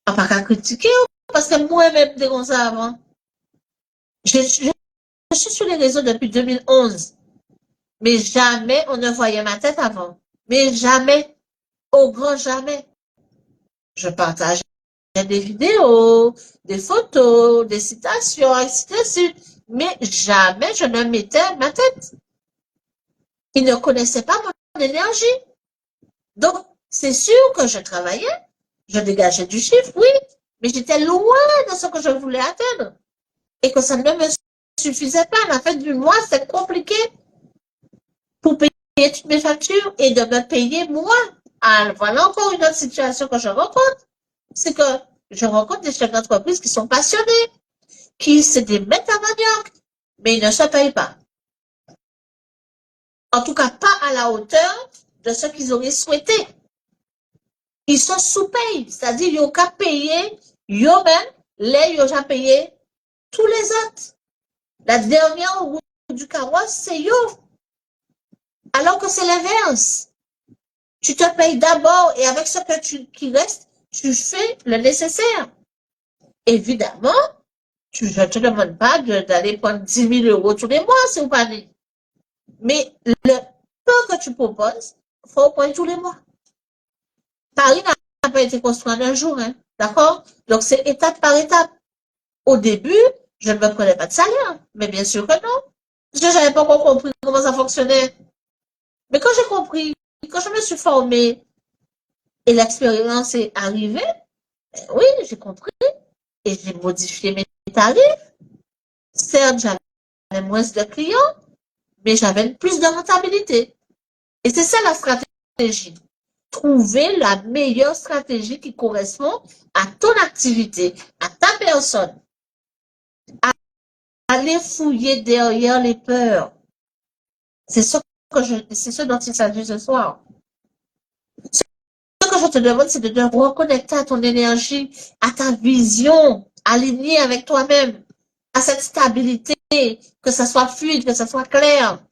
On pas qu'à critiquer, parce que moi-même, j'étais comme ça avant. Je suis sur les réseaux depuis 2011. Mais jamais on ne voyait ma tête avant. Mais jamais, au grand jamais. Je partageais des vidéos, des photos, des citations, ainsi de suite. Mais jamais je ne mettais ma tête. Ils ne connaissaient pas mon énergie. Donc, c'est sûr que je travaillais, je dégageais du chiffre, oui, mais j'étais loin de ce que je voulais atteindre. Et que ça ne me suffisait pas. À la fin du mois, c'est compliqué pour payer toutes mes factures et de me payer moi. Alors, voilà encore une autre situation que je rencontre. C'est que je rencontre des chefs d'entreprise qui sont passionnés, qui se démettent à manioc, mais ils ne se payent pas. En tout cas, pas à la hauteur de ce qu'ils auraient souhaité. Ils se sous-payent, c'est-à-dire ils ont qu'à payer, eux-mêmes, ils ont déjà payé tous les autres. La dernière roue du carrosse, c'est eux. Alors que c'est l'inverse. Tu te payes d'abord et avec ce que qui reste, tu fais le nécessaire. Évidemment, je ne te demande pas d'aller prendre 10 000 € tous les mois, c'est ou pas dit. Mais le peu que tu proposes, il faut prendre tous les mois. Paris n'a pas été construit en un jour, hein, d'accord? Donc c'est étape par étape. Au début, je ne me prenais pas de salaire, mais bien sûr que non. Parce que je n'avais pas encore compris comment ça fonctionnait. Mais quand j'ai compris, quand je me suis formée et l'expérience est arrivée, oui, j'ai compris et j'ai modifié mes tarifs. Certes, j'avais moins de clients, mais j'avais plus de rentabilité. Et c'est ça la stratégie. Trouver la meilleure stratégie qui correspond à ton activité, à ta personne. Aller fouiller derrière les peurs. C'est ce dont il s'agit ce soir. Ce que je te demande, c'est de te reconnecter à ton énergie, à ta vision, alignée avec toi-même, à cette stabilité, que ça soit fluide, que ça soit clair.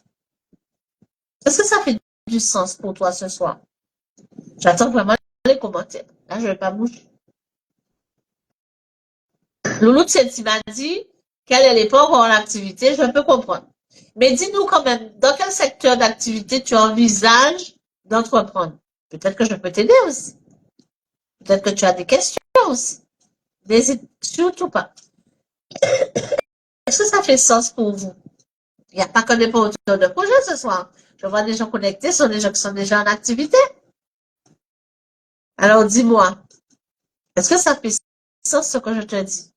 Est-ce que ça fait du sens pour toi ce soir? J'attends vraiment les commentaires. Là, je ne vais pas bouger. Loulou Tcheti m'a dit qu'elle n'est pas encore en activité, je peux comprendre. Mais dis-nous quand même, dans quel secteur d'activité tu envisages d'entreprendre? Peut-être que je peux t'aider aussi. Peut-être que tu as des questions aussi. N'hésite surtout pas. Est-ce que ça fait sens pour vous? Il n'y a pas que des porteurs de projet ce soir. Je vois des gens connectés, ce sont des gens qui sont déjà en activité. Alors dis-moi, est-ce que ça fait sens ce que je te dis?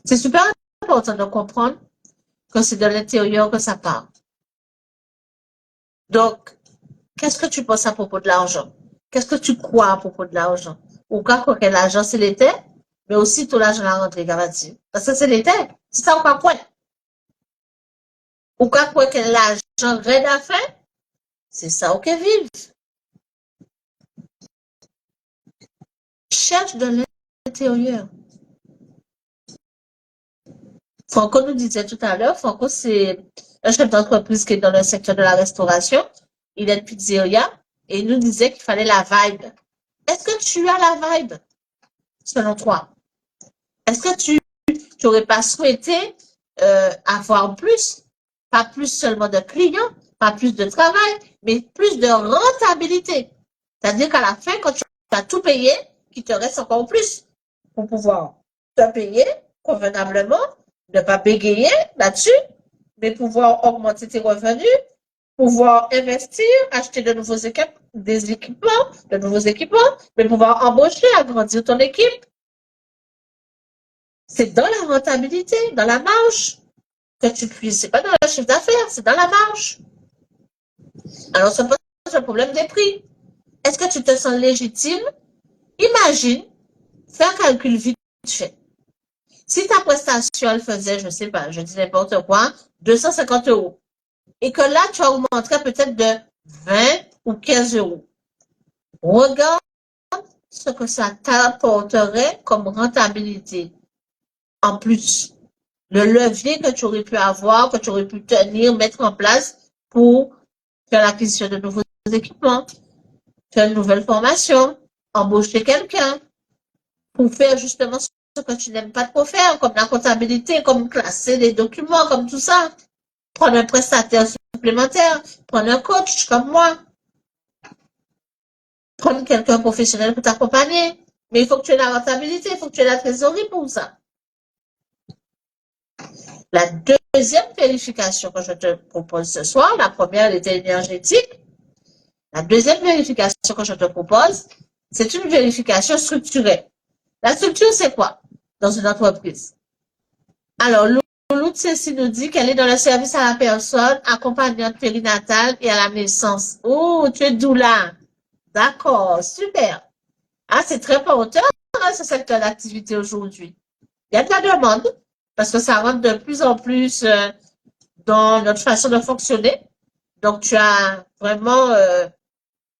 C'est super important de comprendre que c'est de l'intérieur que ça part. Donc, qu'est-ce que tu penses à propos de l'argent? Qu'est-ce que tu crois à propos de l'argent? Ou quoi que l'argent, c'est l'été, mais aussi tout l'argent à rentrer, garanti. Parce que c'est l'été. C'est ça ou quoi? Ou quoi que l'argent reste à faire? C'est ça ou que vive. Cherche de l'intérieur. Franco nous disait tout à l'heure, Franco, c'est un chef d'entreprise qui est dans le secteur de la restauration. Il est de pizzeria et il nous disait qu'il fallait la vibe. Est-ce que tu as la vibe, selon toi? Est-ce que tu n'aurais pas souhaité avoir plus? Pas plus seulement de clients, pas plus de travail, mais plus de rentabilité. C'est-à-dire qu'à la fin, quand tu as tout payé, qu'il te reste encore plus pour pouvoir te payer convenablement, ne pas bégayer là-dessus, mais pouvoir augmenter tes revenus, pouvoir investir, acheter de nouveaux équipements, mais pouvoir embaucher, agrandir ton équipe. C'est dans la rentabilité, dans la marge que tu puisses. C'est pas dans le chiffre d'affaires, c'est dans la marge. Alors, se pose pose le problème des prix. Est-ce que tu te sens légitime? Imagine, fais un calcul vite fait. Si ta prestation, elle faisait, je sais pas, je dis n'importe quoi, 250 euros, et que là, tu augmenterais peut-être de 20 ou 15 euros. Regarde ce que ça t'apporterait comme rentabilité. En plus, le levier que tu aurais pu avoir, que tu aurais pu tenir, mettre en place pour faire l'acquisition de nouveaux équipements, faire une nouvelle formation, embaucher quelqu'un, pour faire justement ce que tu n'aimes pas trop faire, comme la comptabilité, comme classer les documents, comme tout ça. Prendre un prestataire supplémentaire, prendre un coach comme moi, prendre quelqu'un professionnel pour t'accompagner. Mais il faut que tu aies la rentabilité, il faut que tu aies la trésorerie pour ça. La deuxième vérification que je te propose ce soir, la première elle était énergétique. La deuxième vérification que je te propose, c'est une vérification structurée. La structure, c'est quoi dans une entreprise? Alors, Louloute Cécile nous dit qu'elle est dans le service à la personne, accompagnante périnatale et à la naissance. Oh, tu es doula. D'accord, super. Ah, c'est très porteur, hein, ce secteur d'activité aujourd'hui. Il y a de la demande parce que ça rentre de plus en plus dans notre façon de fonctionner. Donc, tu as vraiment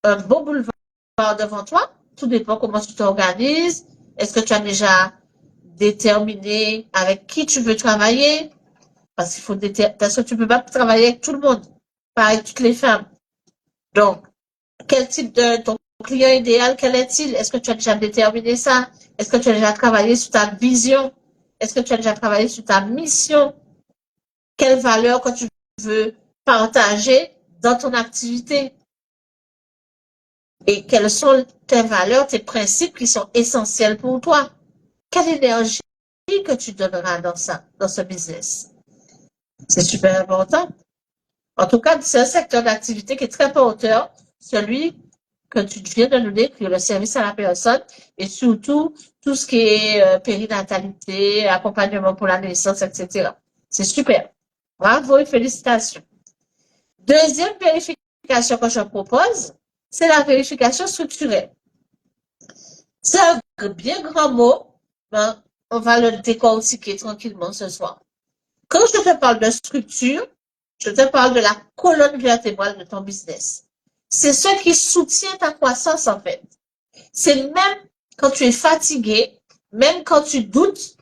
un beau boulevard devant toi. Tout dépend comment tu t'organises. Est-ce que tu as déjà déterminé avec qui tu veux travailler? Parce qu'il faut parce que tu peux pas travailler avec tout le monde, pas avec toutes les femmes. Donc, quel type de ton client idéal, quel est-il? Est-ce que tu as déjà déterminé ça? Est-ce que tu as déjà travaillé sur ta vision? Est-ce que tu as déjà travaillé sur ta mission? Quelles valeurs que tu veux partager dans ton activité? Et quelles sont tes valeurs, tes principes qui sont essentiels pour toi? Quelle énergie que tu donneras dans ça, dans ce business? C'est super important. En tout cas, c'est un secteur d'activité qui est très porteur, celui que tu viens de nous décrire, le service à la personne et surtout tout ce qui est périnatalité, accompagnement pour la naissance, etc. C'est super. Bravo et félicitations. Deuxième vérification que je propose, c'est la vérification structurelle. C'est un bien grand mot, mais on va le décortiquer tranquillement ce soir. Quand je te parle de structure, je te parle de la colonne vertébrale de ton business. C'est ce qui soutient ta croissance, en fait. C'est même quand tu es fatigué, même quand tu doutes,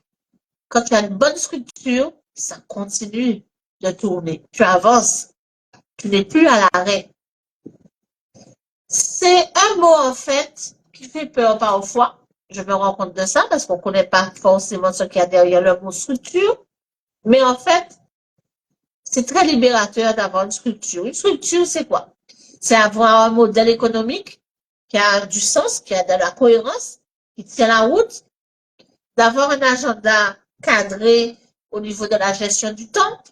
quand tu as une bonne structure, ça continue de tourner. Tu avances. Tu n'es plus à l'arrêt. C'est un mot, en fait, qui fait peur parfois. Je me rends compte de ça parce qu'on ne connaît pas forcément ce qu'il y a derrière le mot structure. Mais en fait, c'est très libérateur d'avoir une structure. Une structure, c'est quoi? C'est avoir un modèle économique qui a du sens, qui a de la cohérence, qui tient la route, d'avoir un agenda cadré au niveau de la gestion du temps,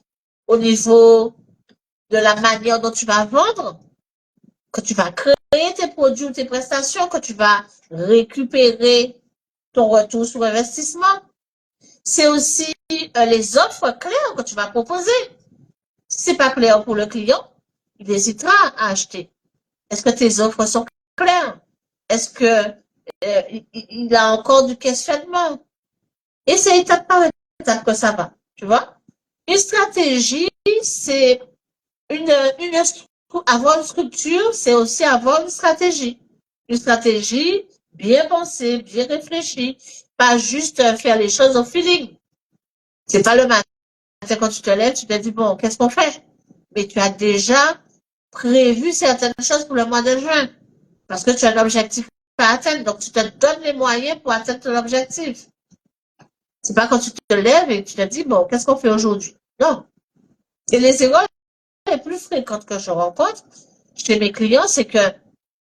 au niveau de la manière dont tu vas vendre, que tu vas créer tes produits ou tes prestations, que tu vas récupérer ton retour sur investissement. C'est aussi les offres claires que tu vas proposer. Si c'est pas clair pour le client, il hésitera à acheter. Est-ce que tes offres sont claires? Est-ce que il a encore du questionnement? Et c'est étape par étape que ça va, tu vois? Une stratégie, c'est avoir une structure, c'est aussi avoir une stratégie. Une stratégie bien pensée, bien réfléchie, pas juste faire les choses au feeling. C'est pas le matin quand tu te lèves, tu te dis bon, qu'est-ce qu'on fait? Mais tu as déjà prévu certaines choses pour le mois de juin parce que tu as un objectif à atteindre, donc tu te donnes les moyens pour atteindre ton objectif. C'est pas quand tu te lèves et tu te dis bon, qu'est-ce qu'on fait aujourd'hui? Non. Et les erreurs les plus fréquentes que je rencontre chez mes clients, c'est que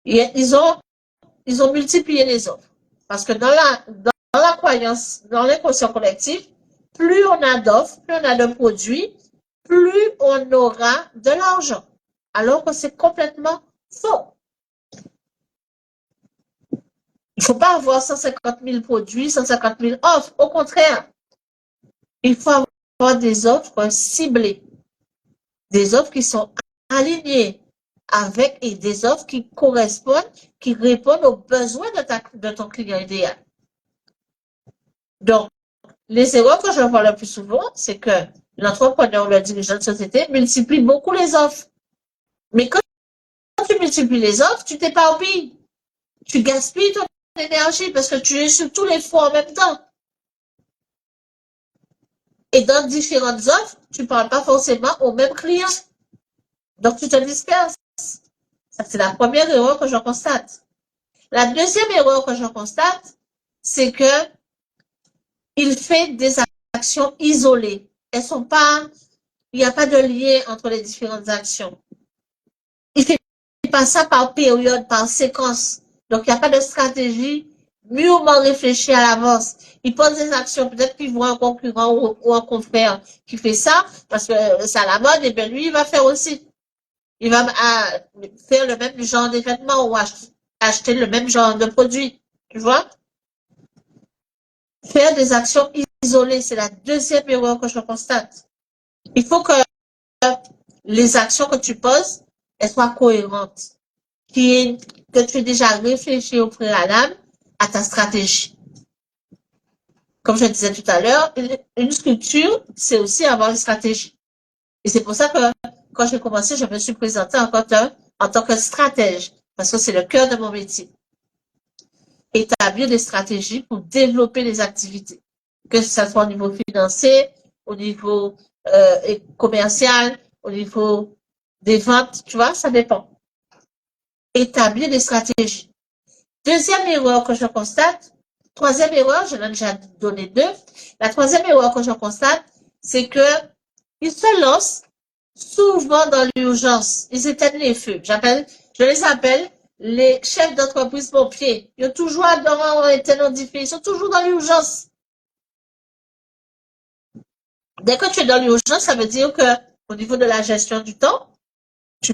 ils ont multiplié les offres. Parce que dans la croyance, dans l'inconscient collectif, plus on a d'offres, plus on a de produits, plus on aura de l'argent. Alors que c'est complètement faux. Il ne faut pas avoir 150 000 produits, 150 000 offres. Au contraire, il faut avoir des offres ciblées, des offres qui sont alignées avec et des offres qui correspondent, qui répondent aux besoins de ton client idéal. Donc, les erreurs que je vois le plus souvent, c'est que l'entrepreneur ou le dirigeant de société multiplie beaucoup les offres. Mais quand tu multiplies les offres, tu t'éparpilles. Tu gaspilles ton énergie parce que tu es sur tous les fronts en même temps. Et dans différentes offres, tu ne parles pas forcément au même client. Donc, tu te disperses. Ça, c'est la première erreur que je constate. La deuxième erreur que je constate, c'est que il fait des actions isolées. Elles sont pas, il n'y a pas de lien entre les différentes actions. Il fait pas ça par période, par séquence. Donc, il n'y a pas de stratégie mûrement réfléchie à l'avance. Il pose des actions, peut-être qu'il voit un concurrent ou un confrère qui fait ça, parce que c'est à la mode, et bien lui, il va faire aussi. Il va faire le même genre d'événement ou acheter le même genre de produit. Tu vois? Faire des actions isolées, c'est la deuxième erreur que je constate. Il faut que les actions que tu poses, elles soient cohérentes. Que tu aies déjà réfléchi au préalable à ta stratégie. Comme je disais tout à l'heure, une structure, c'est aussi avoir une stratégie. Et c'est pour ça que quand j'ai commencé, je me suis présentée en tant que stratège, parce que c'est le cœur de mon métier. Établir des stratégies pour développer les activités, que ce soit au niveau financier, au niveau commercial, au niveau des ventes, tu vois, ça dépend. Établir des stratégies. Deuxième erreur que je constate, troisième erreur, je l'ai déjà donné deux. La troisième erreur que je constate, c'est que ils se lancent souvent dans l'urgence. Ils éteignent les feux. Je les appelle les chefs d'entreprise pompiers. Ils sont toujours dans ils sont toujours dans l'urgence. Dès que tu es dans l'urgence, ça veut dire que au niveau de la gestion du temps, tu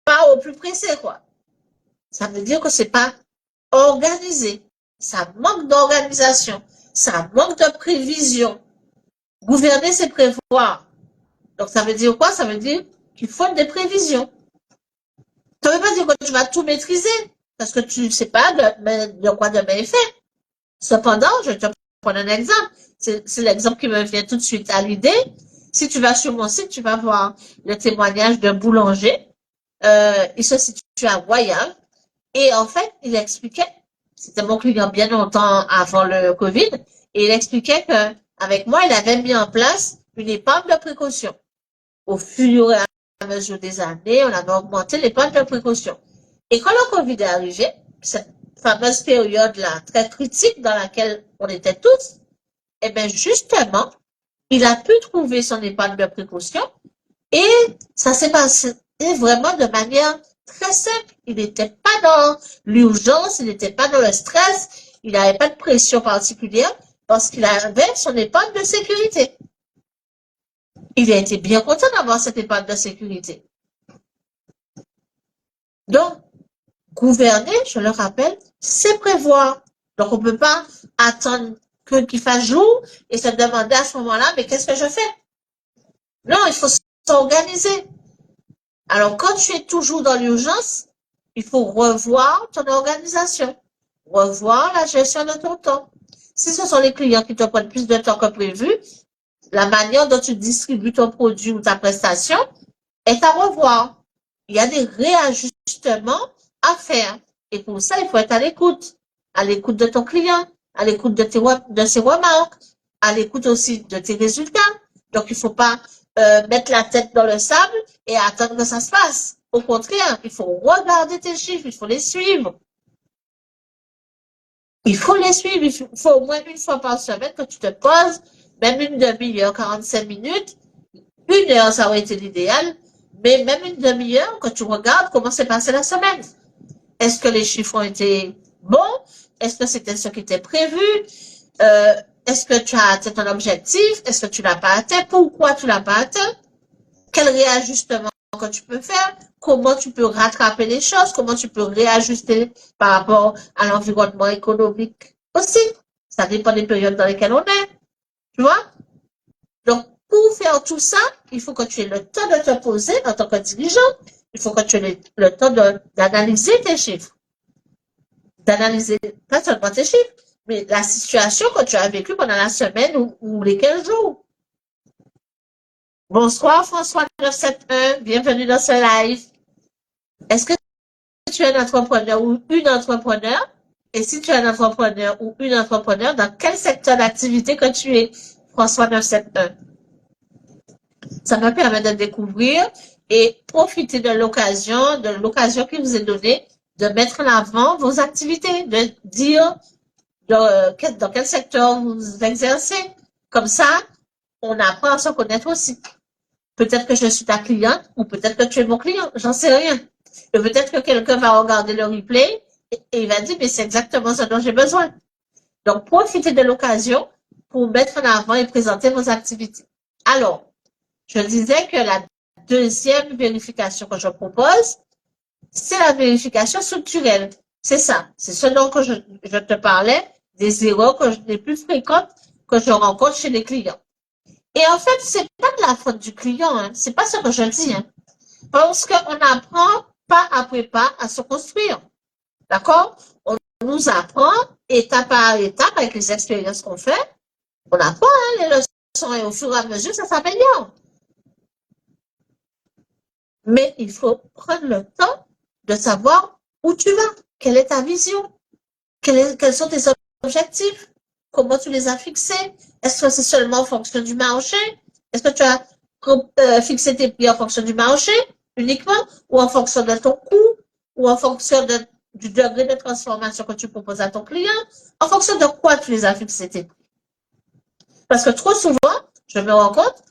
pars au plus pressé, quoi. Ça veut dire que c'est pas organisé. Ça manque d'organisation. Ça manque de prévision. Gouverner, c'est prévoir. Donc, ça veut dire quoi? Ça veut dire qu'il faut des prévisions. Ça ne veut pas dire que tu vas tout maîtriser, parce que tu ne sais pas de quoi demain est fait. Cependant, je vais te prendre un exemple. C'est l'exemple qui me vient tout de suite à l'idée. Si tu vas sur mon site, tu vas voir le témoignage d'un boulanger. Il se situe à Guayave. Et en fait, il expliquait, c'était mon client bien longtemps avant le Covid, et il expliquait que avec moi, il avait mis en place une épargne de précaution. Au fur et à mesure des années, on avait augmenté l'épargne de précaution. Et quand le Covid est arrivé, cette fameuse période-là, très critique dans laquelle on était tous, eh bien, justement, il a pu trouver son épargne de précaution et ça s'est passé vraiment de manière très simple. Il n'était pas dans l'urgence, il n'était pas dans le stress, il n'avait pas de pression particulière parce qu'il avait son épargne de sécurité. Il a été bien content d'avoir cette épargne de sécurité. Donc, gouverner, je le rappelle, c'est prévoir. Donc, on ne peut pas attendre qu'il fasse jour et se demander à ce moment-là, mais qu'est-ce que je fais? Non, il faut s'organiser. Alors, quand tu es toujours dans l'urgence, il faut revoir ton organisation, revoir la gestion de ton temps. Si ce sont les clients qui te prennent plus de temps que prévu, la manière dont tu distribues ton produit ou ta prestation est à revoir. Il y a des réajustements à faire. Et pour ça, il faut être à l'écoute de ton client, à l'écoute de ses remarques, à l'écoute aussi de tes résultats. Donc, il ne faut pas mettre la tête dans le sable et attendre que ça se passe. Au contraire, il faut regarder tes chiffres, il faut les suivre. Il faut les suivre, il faut au moins une fois par semaine que tu te poses, même une demi-heure, 45 minutes, une heure, ça aurait été l'idéal, mais même une demi-heure, que tu regardes comment s'est passée la semaine. Est-ce que les chiffres ont été bons? Est-ce que c'était ce qui était prévu? Est-ce que tu as atteint ton objectif? Est-ce que tu l'as pas atteint? Pourquoi tu l'as pas atteint? Quel réajustement que tu peux faire? Comment tu peux rattraper les choses? Comment tu peux réajuster par rapport à l'environnement économique aussi? Ça dépend des périodes dans lesquelles on est. Tu vois? Donc, pour faire tout ça, il faut que tu aies le temps de te poser en tant que dirigeant il faut que tu aies le temps d'analyser tes chiffres. D'analyser pas seulement tes chiffres, mais la situation que tu as vécue pendant la semaine ou les 15 jours. Bonsoir François 971, bienvenue dans ce live. Est-ce que tu es un entrepreneur ou une entrepreneur? Et si tu es un entrepreneur ou une entrepreneur, dans quel secteur d'activité que tu es, François 971? Ça me permet de découvrir et profiter de l'occasion qui vous est donnée de mettre en avant vos activités, de dire dans quel secteur vous exercez. Comme ça, on apprend à se connaître aussi. Peut-être que je suis ta cliente ou peut-être que tu es mon client, j'en sais rien. Et peut-être que quelqu'un va regarder le replay et il va dire, mais c'est exactement ce dont j'ai besoin. Donc, profitez de l'occasion pour mettre en avant et présenter vos activités. Alors, je disais que la deuxième vérification que je propose, c'est la vérification structurelle. C'est ça. C'est ce dont que je te parlais, des erreurs les plus fréquentes que je rencontre chez les clients. Et en fait, c'est pas de la faute du client, hein. C'est pas ce que je dis, hein. Parce qu'on apprend pas après pas à se construire. D'accord? On nous apprend étape par étape avec les expériences qu'on fait. On apprend, hein, les leçons et au fur et à mesure, ça s'améliore. Mais il faut prendre le temps de savoir où tu vas, quelle est ta vision, quels sont tes objectifs, comment tu les as fixés. Est-ce que c'est seulement en fonction du marché? Est-ce que tu as fixé tes prix en fonction du marché uniquement ou en fonction de ton coût ou en fonction du degré de transformation que tu proposes à ton client? En fonction de quoi tu les as fixés tes prix? Parce que trop souvent, je me rends compte,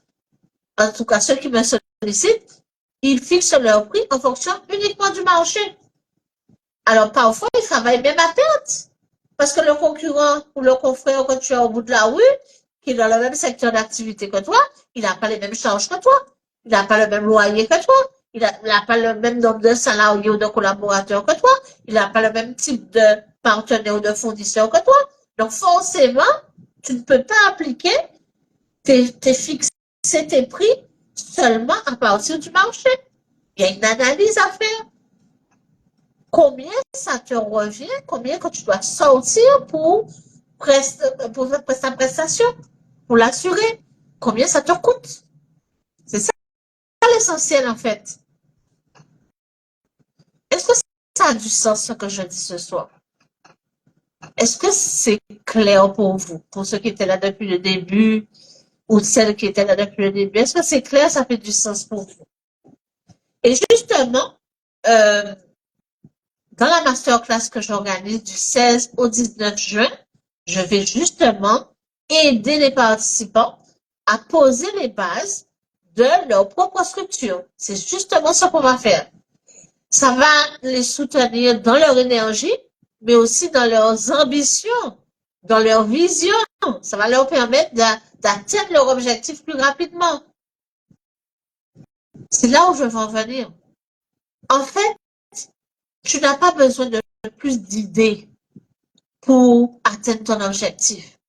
en tout cas ceux qui me sollicitent, ils fixent leur prix en fonction uniquement du marché. Alors parfois, ils travaillent même à perte. Parce que le concurrent ou le confrère que tu as au bout de la rue, qui est dans le même secteur d'activité que toi, il n'a pas les mêmes charges que toi. Il n'a pas le même loyer que toi. Il n'a pas le même nombre de salariés ou de collaborateurs que toi. Il n'a pas le même type de partenaire ou de fournisseur que toi. Donc forcément, tu ne peux pas appliquer fixer tes prix seulement à partir du marché. Il y a une analyse à faire. Combien ça te revient, combien que tu dois sortir pour ta prestation, pour l'assurer, combien ça te coûte. C'est ça l'essentiel en fait. Est-ce que ça a du sens ce que je dis ce soir? Est-ce que c'est clair pour vous, pour ceux qui étaient là depuis le début ou celles qui étaient là depuis le début? Est-ce que c'est clair, ça fait du sens pour vous? Et justement, dans la masterclass que j'organise du 16 au 19 juin, je vais justement aider les participants à poser les bases de leur propre structure. C'est justement ce qu'on va faire. Ça va les soutenir dans leur énergie, mais aussi dans leurs ambitions, dans leur vision. Ça va leur permettre d'atteindre leur objectif plus rapidement. C'est là où je veux en venir. En fait, tu n'as pas besoin de plus d'idées pour atteindre ton objectif.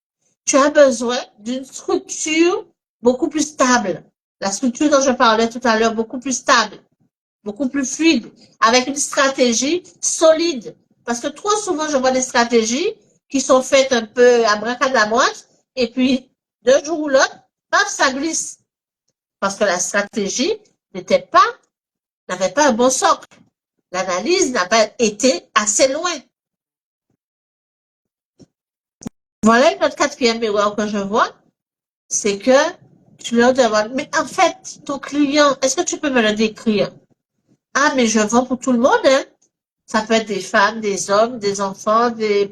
Tu as besoin d'une structure beaucoup plus stable. La structure dont je parlais tout à l'heure, beaucoup plus stable, beaucoup plus fluide, avec une stratégie solide. Parce que trop souvent, je vois des stratégies qui sont faites un peu à bracadamoite, et puis, d'un jour ou l'autre, paf, ça glisse. Parce que la stratégie n'avait pas un bon socle. L'analyse n'a pas été assez loin. Voilà une autre quatrième erreur que je vois, c'est que tu leur demandes, mais en fait, ton client, est-ce que tu peux me le décrire? Ah, mais je vends pour tout le monde, hein. Ça peut être des femmes, des hommes, des enfants, des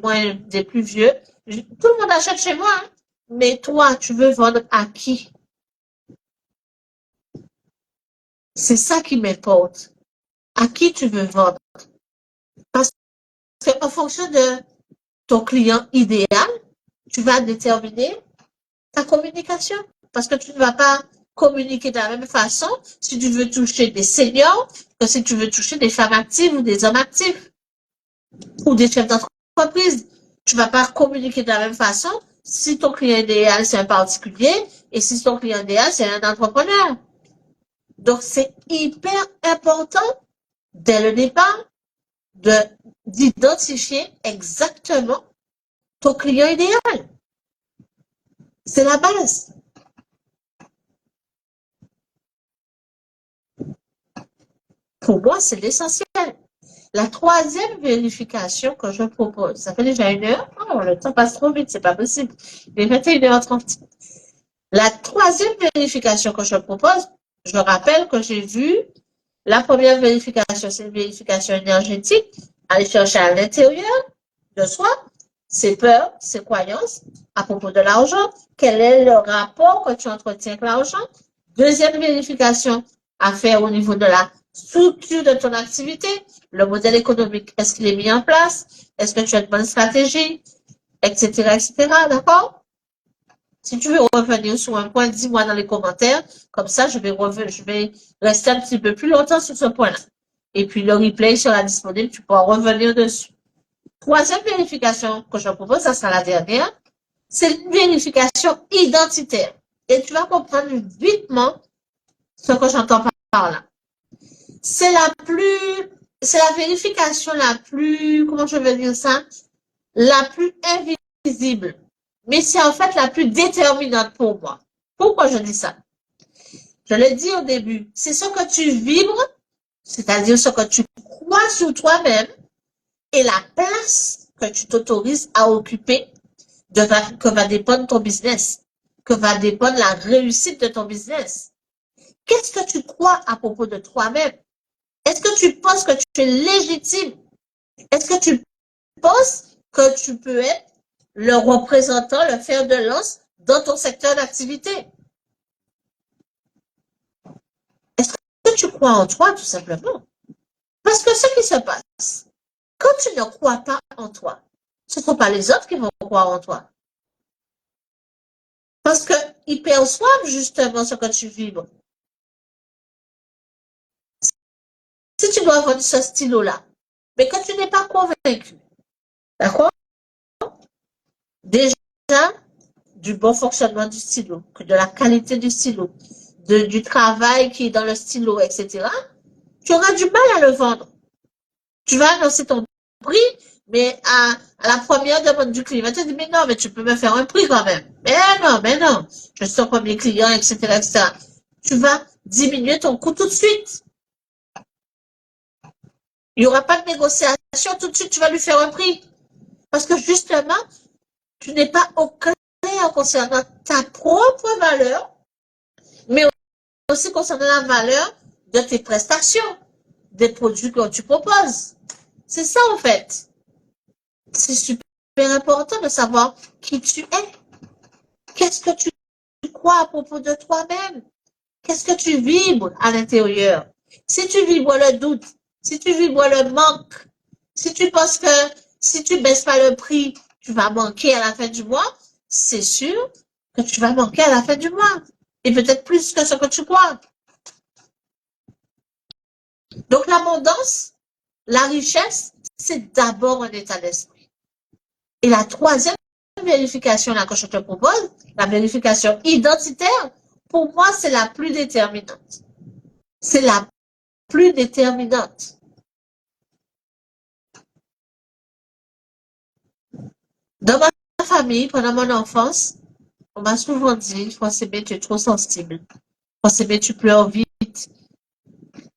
plus vieux. Tout le monde achète chez moi, hein. Mais toi, tu veux vendre à qui? C'est ça qui m'importe. À qui tu veux vendre? Parce qu'en fonction de ton client idéal, tu vas déterminer ta communication. Parce que tu ne vas pas communiquer de la même façon si tu veux toucher des seniors que si tu veux toucher des femmes actives ou des hommes actifs ou des chefs d'entreprise. Tu ne vas pas communiquer de la même façon si ton client idéal c'est un particulier et si ton client idéal c'est un entrepreneur. Donc c'est hyper important dès le départ, d'identifier exactement ton client idéal. C'est la base. Pour moi, c'est l'essentiel. La troisième vérification que je propose, ça fait déjà 1 heure. Oh, le temps passe trop vite, c'est pas possible. Il est 21h30. La troisième vérification que je propose, je rappelle que j'ai vu la première vérification, c'est une vérification énergétique, aller chercher à l'intérieur de soi ses peurs, ses croyances à propos de l'argent, quel est le rapport que tu entretiens avec l'argent. Deuxième vérification à faire au niveau de la structure de ton activité, le modèle économique, est-ce qu'il est mis en place, est-ce que tu as une bonne stratégie, etc., etc., d'accord? Si tu veux revenir sur un point, dis-moi dans les commentaires. Comme ça, je vais rester un petit peu plus longtemps sur ce point-là. Et puis, le replay sera disponible. Tu pourras revenir dessus. Troisième vérification que je propose, ça sera la dernière. C'est une vérification identitaire. Et tu vas comprendre vitement ce que j'entends par là. C'est la vérification la plus, comment je vais dire ça, la plus invisible. Mais c'est en fait la plus déterminante pour moi. Pourquoi je dis ça? Je l'ai dit au début, c'est ce que tu vibres, c'est-à-dire ce que tu crois sur toi-même et la place que tu t'autorises à occuper que va dépendre ton business, que va dépendre la réussite de ton business. Qu'est-ce que tu crois à propos de toi-même? Est-ce que tu penses que tu es légitime? Est-ce que tu penses que tu peux être le représentant, le fer de lance dans ton secteur d'activité? Est-ce que tu crois en toi, tout simplement? Parce que ce qui se passe, quand tu ne crois pas en toi, ce ne sont pas les autres qui vont croire en toi. Parce qu'ils perçoivent justement ce que tu vibres. Si tu dois vendre ce stylo-là, mais que tu n'es pas convaincu, d'accord? Déjà, du bon fonctionnement du stylo, de la qualité du stylo, du travail qui est dans le stylo, etc., tu auras du mal à le vendre. Tu vas annoncer ton prix, mais à la première demande du client, tu te dis, mais non, mais tu peux me faire un prix quand même. Mais non, je suis ton premier client, etc., etc. Tu vas diminuer ton coût tout de suite. Il n'y aura pas de négociation, tout de suite, tu vas lui faire un prix. Parce que justement, tu n'es pas au clair concernant ta propre valeur, mais aussi concernant la valeur de tes prestations, des produits que tu proposes. C'est ça, en fait. C'est super important de savoir qui tu es. Qu'est-ce que tu crois à propos de toi-même? Qu'est-ce que tu vibres à l'intérieur? Si tu vibres le doute, si tu vibres le manque, si tu penses que si tu baisses pas le prix, tu vas manquer à la fin du mois, c'est sûr que tu vas manquer à la fin du mois. Et peut-être plus que ce que tu crois. Donc l'abondance, la richesse, c'est d'abord un état d'esprit. Et la troisième vérification là que je te propose, la vérification identitaire, pour moi, c'est la plus déterminante. C'est la plus déterminante. Dans ma famille, pendant mon enfance, on m'a souvent dit, Français, tu es trop sensible. Français, tu pleures vite.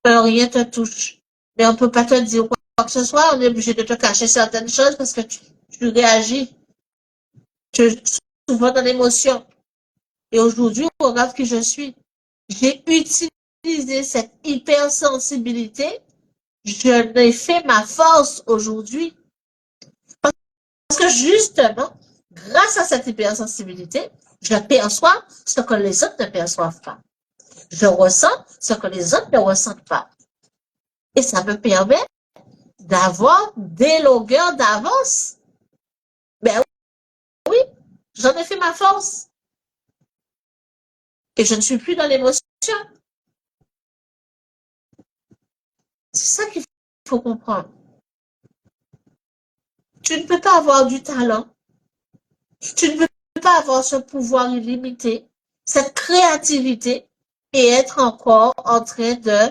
Rien te touche. Mais on peut pas te dire quoi que ce soit. On est obligé de te cacher certaines choses parce que tu réagis. Tu es souvent dans l'émotion. Et aujourd'hui, regarde qui je suis. J'ai utilisé cette hypersensibilité. Je l'ai fait ma force aujourd'hui. Parce que justement, grâce à cette hypersensibilité, je perçois ce que les autres ne perçoivent pas. Je ressens ce que les autres ne ressentent pas. Et ça me permet d'avoir des longueurs d'avance. Ben oui, j'en ai fait ma force. Et je ne suis plus dans l'émotion. C'est ça qu'il faut comprendre. Tu ne peux pas avoir du talent. Tu ne peux pas avoir ce pouvoir illimité, cette créativité et être encore en train de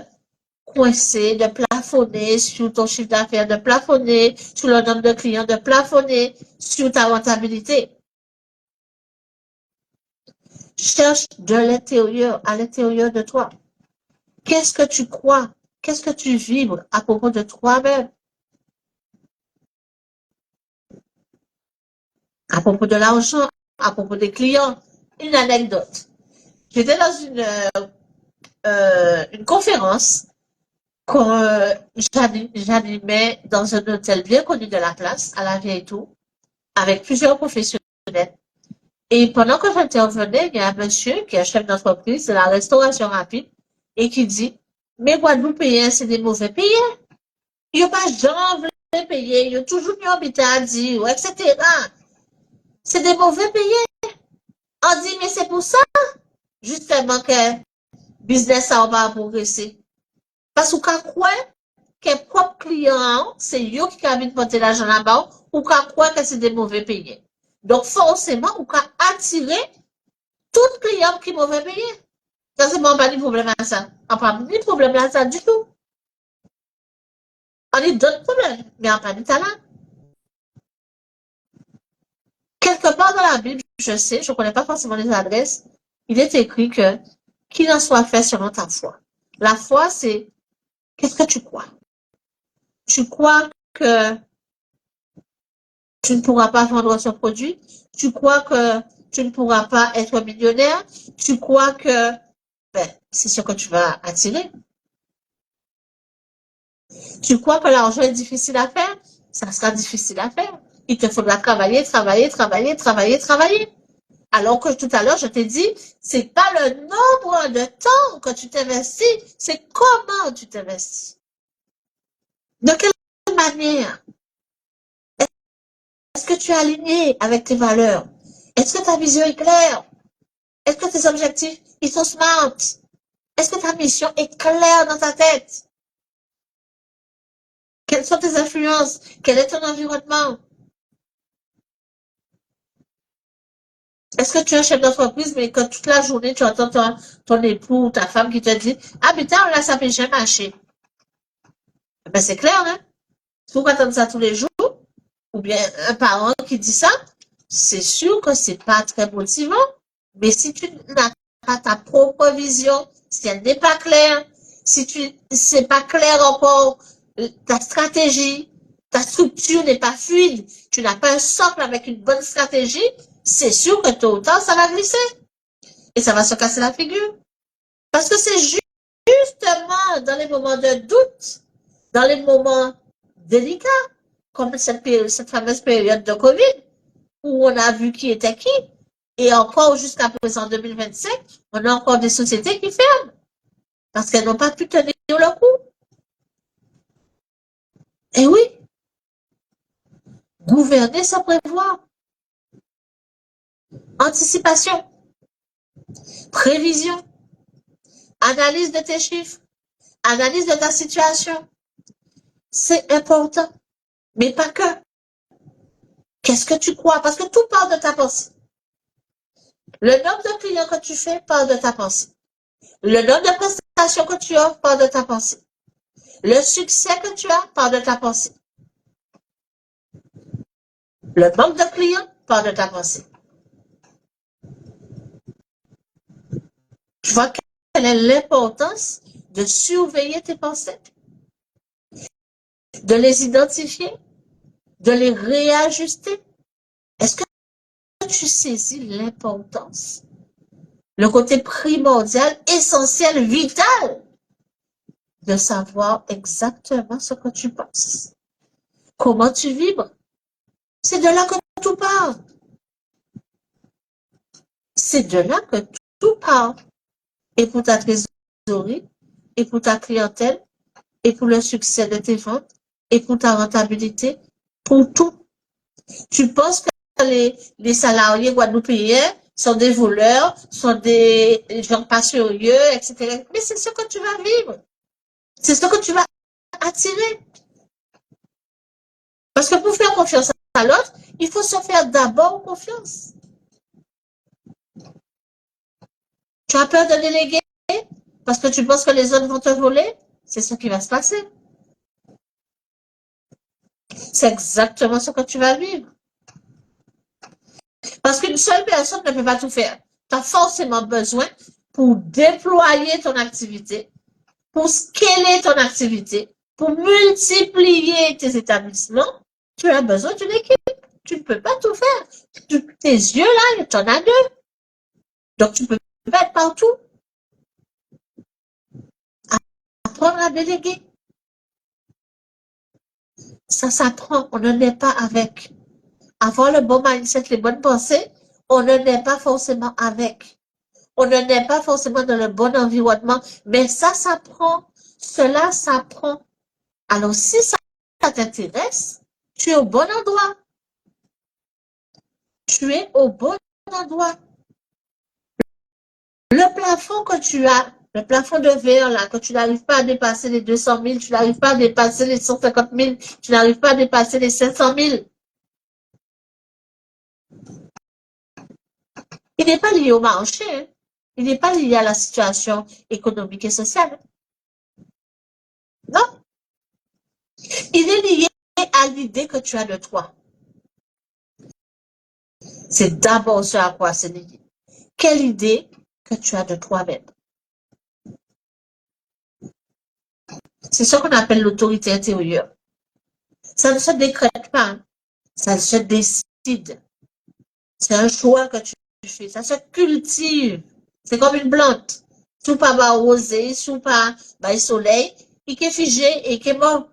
coincer, de plafonner sur ton chiffre d'affaires, de plafonner sur le nombre de clients, de plafonner sur ta rentabilité. Cherche de l'intérieur, à l'intérieur de toi. Qu'est-ce que tu crois? Qu'est-ce que tu vibres à propos de toi-même? À propos de l'argent, à propos des clients. Une anecdote. J'étais dans une conférence que j'animais dans un hôtel bien connu de la place, à la Vieille Tour, avec plusieurs professionnels. Et pendant que j'intervenais, il y a un monsieur qui est chef d'entreprise de la restauration rapide et qui dit, mais Guadeloupéens, c'est des mauvais payés. Ils n'ont pas jamais voulu payer, ils ont toujours mis habitat à dire, etc. C'est des mauvais payés. On dit, mais c'est pour ça, justement, que business ça va progresser. Parce qu'on croit que propre client, c'est eux qui viennent porter l'argent là-bas, ou qu'on croit que c'est des mauvais payés. Donc, forcément, on peut attirer tout client qui est mauvais payé. Ça, c'est pas de problème à ça. On n'a pas de problème à ça du tout. On a d'autres problèmes, mais on n'a pas de talent. Quelque part dans la Bible, je sais, je ne connais pas forcément les adresses, il est écrit que qu'il en soit fait selon ta foi. La foi, c'est qu'est-ce que tu crois? Tu crois que tu ne pourras pas vendre ce produit? Tu crois que tu ne pourras pas être millionnaire? Tu crois que c'est ce que tu vas attirer? Tu crois que l'argent est difficile à faire? Ça sera difficile à faire. Il te faudra travailler, travailler, travailler, travailler, travailler. Alors que tout à l'heure, je t'ai dit, c'est pas le nombre de temps que tu t'investis, c'est comment tu t'investis. De quelle manière? Est-ce que tu es aligné avec tes valeurs? Est-ce que ta vision est claire? Est-ce que tes objectifs, ils sont smart? Est-ce que ta mission est claire dans ta tête? Quelles sont tes influences? Quel est ton environnement? Est-ce que tu es un chef d'entreprise, mais que toute la journée, tu entends ton époux ou ta femme qui te dit, ah, mais là, ça fait jamais marché. Ben, c'est clair, hein? Si vous attendez ça tous les jours, ou bien un parent qui dit ça, c'est sûr que c'est pas très motivant. Mais si tu n'as pas ta propre vision, si elle n'est pas claire, si c'est pas clair encore, ta stratégie, ta structure n'est pas fluide, tu n'as pas un socle avec une bonne stratégie, c'est sûr que tôt ou tard, ça va glisser. Et ça va se casser la figure. Parce que c'est justement dans les moments de doute, dans les moments délicats, comme cette fameuse période de Covid, où on a vu qui était qui, et encore jusqu'à présent, en 2025, on a encore des sociétés qui ferment, parce qu'elles n'ont pas pu tenir le coup. Et oui, gouverner sans prévoir. Anticipation, prévision, analyse de tes chiffres, analyse de ta situation. C'est important, mais pas que. Qu'est-ce que tu crois? Parce que tout part de ta pensée. Le nombre de clients que tu fais part de ta pensée. Le nombre de prestations que tu offres part de ta pensée. Le succès que tu as part de ta pensée. Le manque de clients part de ta pensée. Tu vois quelle est l'importance de surveiller tes pensées, de les identifier, de les réajuster. Est-ce que tu saisis l'importance, le côté primordial, essentiel, vital de savoir exactement ce que tu penses, comment tu vibres? C'est de là que tout part. C'est de là que tout part. Et pour ta trésorerie, et pour ta clientèle, et pour le succès de tes ventes, et pour ta rentabilité, pour tout. Tu penses que les salariés guadeloupéens sont des voleurs, sont des gens pas sérieux, etc. Mais c'est ce que tu vas vivre. C'est ce que tu vas attirer. Parce que pour faire confiance à l'autre, il faut se faire d'abord confiance. Tu as peur de déléguer parce que tu penses que les autres vont te voler? c'est ce qui va se passer. C'est exactement ce que tu vas vivre. Parce qu'une seule personne ne peut pas tout faire. Tu as forcément besoin pour déployer ton activité, pour scaler ton activité, pour multiplier tes établissements, tu as besoin d'une équipe. Tu ne peux pas tout faire. Tes yeux là, tu en as deux. Donc tu ne peux pas être partout. Apprendre à déléguer. Ça s'apprend. On ne naît pas avec. Avoir le bon mindset, les bonnes pensées, on ne naît pas forcément avec. On ne naît pas forcément dans le bon environnement, mais ça s'apprend. Cela s'apprend. Alors, si ça t'intéresse, tu es au bon endroit. Tu es au bon endroit. Le plafond que tu as, le plafond de verre, là, que tu n'arrives pas à dépasser les 200 000, tu n'arrives pas à dépasser les 150 000, tu n'arrives pas à dépasser les 500 000. Il n'est pas lié au marché, hein. Il n'est pas lié à la situation économique et sociale. Non. Il est lié à l'idée que tu as de toi. C'est d'abord ce à quoi c'est lié. Quelle idée que tu as de toi-même? C'est ce qu'on appelle l'autorité intérieure. Ça ne se décrète pas, ça se décide. C'est un choix que tu fais, ça se cultive. C'est comme une plante. Sous pas arrosé, sous pas soleil, et qui est figé et qui est mort.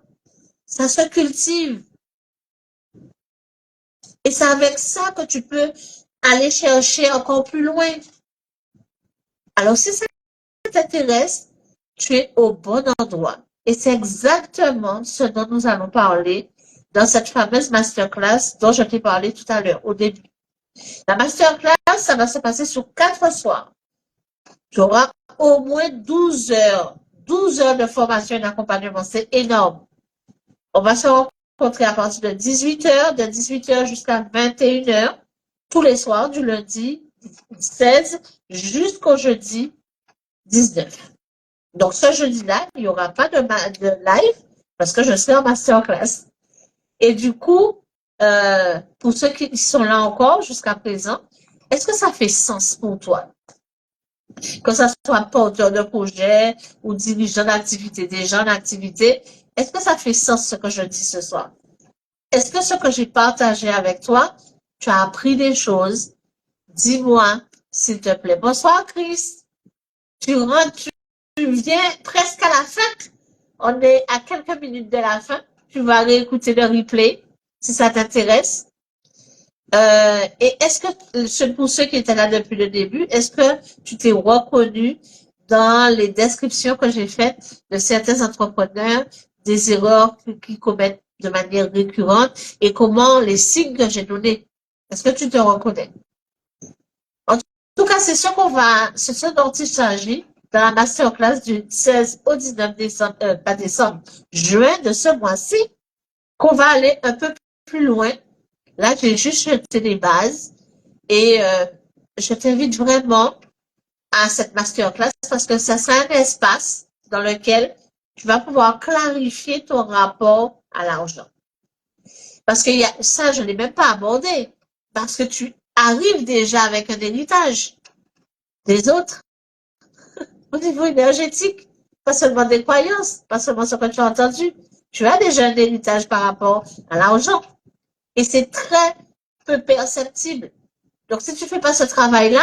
Ça se cultive. Et c'est avec ça que tu peux aller chercher encore plus loin. Alors, si ça t'intéresse, tu es au bon endroit. Et c'est exactement ce dont nous allons parler dans cette fameuse masterclass dont je t'ai parlé tout à l'heure, au début. La masterclass, ça va se passer sur 4 soirs. Tu auras au moins 12 heures. 12 heures de formation et d'accompagnement, c'est énorme. On va se rencontrer à partir de 18 heures, de 18 heures jusqu'à 21 heures, tous les soirs, du lundi 16 jusqu'au jeudi 19. Donc, ce jeudi-là, il n'y aura pas de live parce que je serai en masterclass. Et du coup, pour ceux qui sont là encore jusqu'à présent, est-ce que ça fait sens pour toi? Que ça soit porteur de projet ou dirigeant d'activité, des gens d'activité, est-ce que ça fait sens ce que je dis ce soir? Est-ce que ce que j'ai partagé avec toi, tu as appris des choses? Dis-moi, s'il te plaît. Bonsoir, Chris. Tu viens presque à la fin. On est à quelques minutes de la fin. Tu vas réécouter le replay si ça t'intéresse. Et est-ce que, pour ceux qui étaient là depuis le début, est-ce que tu t'es reconnu dans les descriptions que j'ai faites de certains entrepreneurs, des erreurs qu'ils commettent de manière récurrente et comment les signes que j'ai donnés? Est-ce que tu te reconnais? En tout cas, c'est ce dont il s'agit dans la masterclass du 16 au 19 décembre, pas décembre, juin de ce mois-ci, qu'on va aller un peu plus loin. Là, j'ai juste jeté les bases et je t'invite vraiment à cette masterclass parce que ça sera un espace dans lequel tu vas pouvoir clarifier ton rapport à l'argent. Parce que ça, je ne l'ai même pas abordé. Parce que tu arrives déjà avec un héritage des autres au niveau énergétique, pas seulement des croyances, pas seulement ce que tu as entendu. Tu as déjà un héritage par rapport à l'argent. Et c'est très peu perceptible. Donc, si tu fais pas ce travail-là,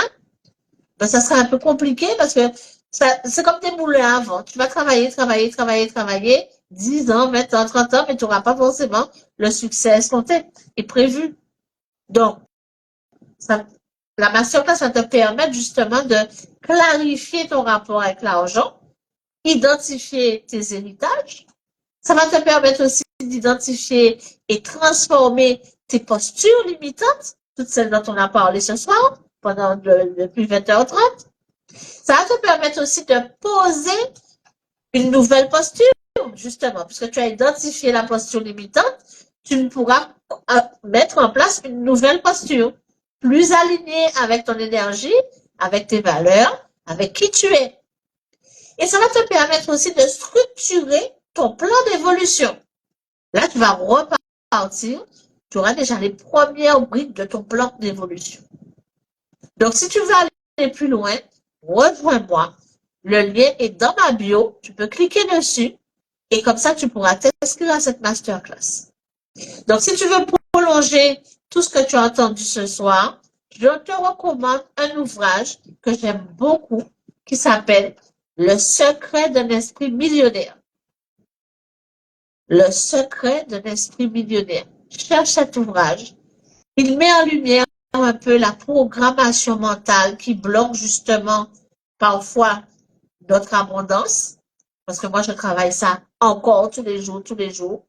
ben, ça sera un peu compliqué parce que c'est comme des moulins à vent. Tu vas travailler, 10 ans, 20 ans, 30 ans, mais tu n'auras pas forcément le succès escompté et prévu. Donc, la masterclass va te permettre justement de clarifier ton rapport avec l'argent, identifier tes héritages. Ça va te permettre aussi d'identifier et transformer tes postures limitantes, toutes celles dont on a parlé ce soir, depuis 20h30. Ça va te permettre aussi de poser une nouvelle posture, justement, puisque tu as identifié la posture limitante, tu pourras mettre en place une nouvelle posture, plus alignée avec ton énergie, avec tes valeurs, avec qui tu es. Et ça va te permettre aussi de structurer ton plan d'évolution. Là, tu vas repartir. Tu auras déjà les premières briques de ton plan d'évolution. Donc, si tu veux aller plus loin, rejoins-moi. Le lien est dans ma bio. Tu peux cliquer dessus. Et comme ça, tu pourras t'inscrire à cette masterclass. Donc, si tu veux prolonger tout ce que tu as entendu ce soir, je te recommande un ouvrage que j'aime beaucoup qui s'appelle Le secret d'un esprit millionnaire. Le secret d'un esprit millionnaire. Cherche cet ouvrage. Il met en lumière un peu la programmation mentale qui bloque justement parfois notre abondance. Parce que moi, je travaille ça encore tous les jours, tous les jours.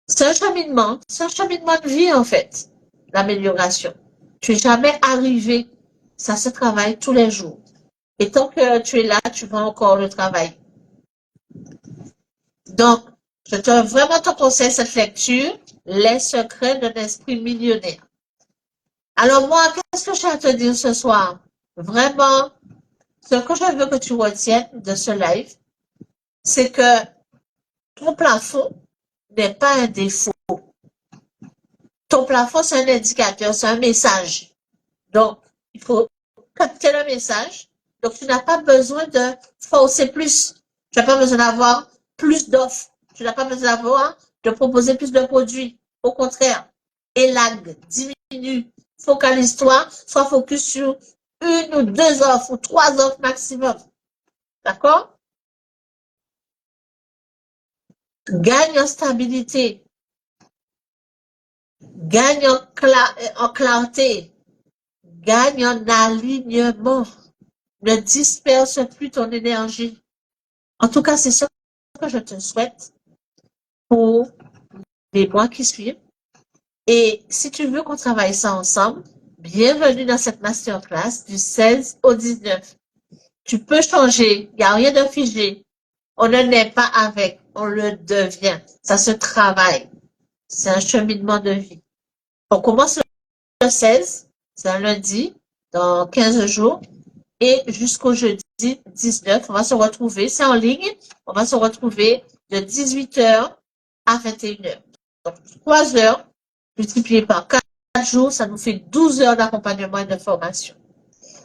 C'est un cheminement de vie en fait, l'amélioration. Tu n'es jamais arrivé, ça se travaille tous les jours. Et tant que tu es là, tu vas encore le travailler. Donc, vraiment te conseille cette lecture, Les secrets d'un esprit millionnaire. Alors moi, qu'est-ce que j'ai à te dire ce soir? Vraiment, ce que je veux que tu retiennes de ce live, c'est que ton plafond n'est pas un défaut. Ton plafond, c'est un indicateur, c'est un message. Donc, il faut capter le message. Donc, tu n'as pas besoin de forcer plus. Tu n'as pas besoin d'avoir plus d'offres. Tu n'as pas besoin de proposer plus de produits. Au contraire, élague, diminue, focalise-toi, sois focus sur une ou deux offres ou trois offres maximum. D'accord? Gagne en stabilité. Gagne en clarté. Gagne en alignement. Ne disperse plus ton énergie. En tout cas, c'est ce que je te souhaite pour les mois qui suivent. Et si tu veux qu'on travaille ça ensemble, bienvenue dans cette masterclass du 16 au 19. Tu peux changer, il n'y a rien de figé. On ne naît pas avec, on le devient. Ça se travaille. C'est un cheminement de vie. On commence le 16, c'est un lundi, dans 15 jours. Et jusqu'au jeudi 19, on va se retrouver, c'est en ligne, on va se retrouver de 18h à 21h. Donc, 3 heures multipliées par 4 jours, ça nous fait 12 heures d'accompagnement et de formation.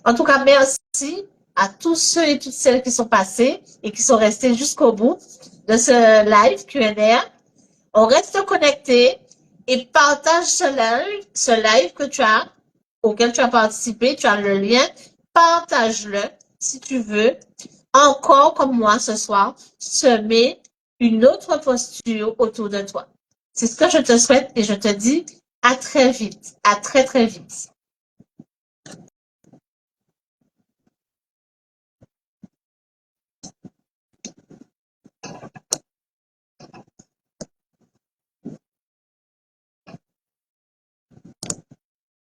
En tout cas, merci à tous ceux et toutes celles qui sont passés et qui sont restés jusqu'au bout de ce live Q&A. On reste connecté et partage ce live que tu as, auquel tu as participé, tu as le lien, partage-le si tu veux. Encore comme moi ce soir, semer une autre posture autour de toi. C'est ce que je te souhaite et je te dis à très vite, à très très vite.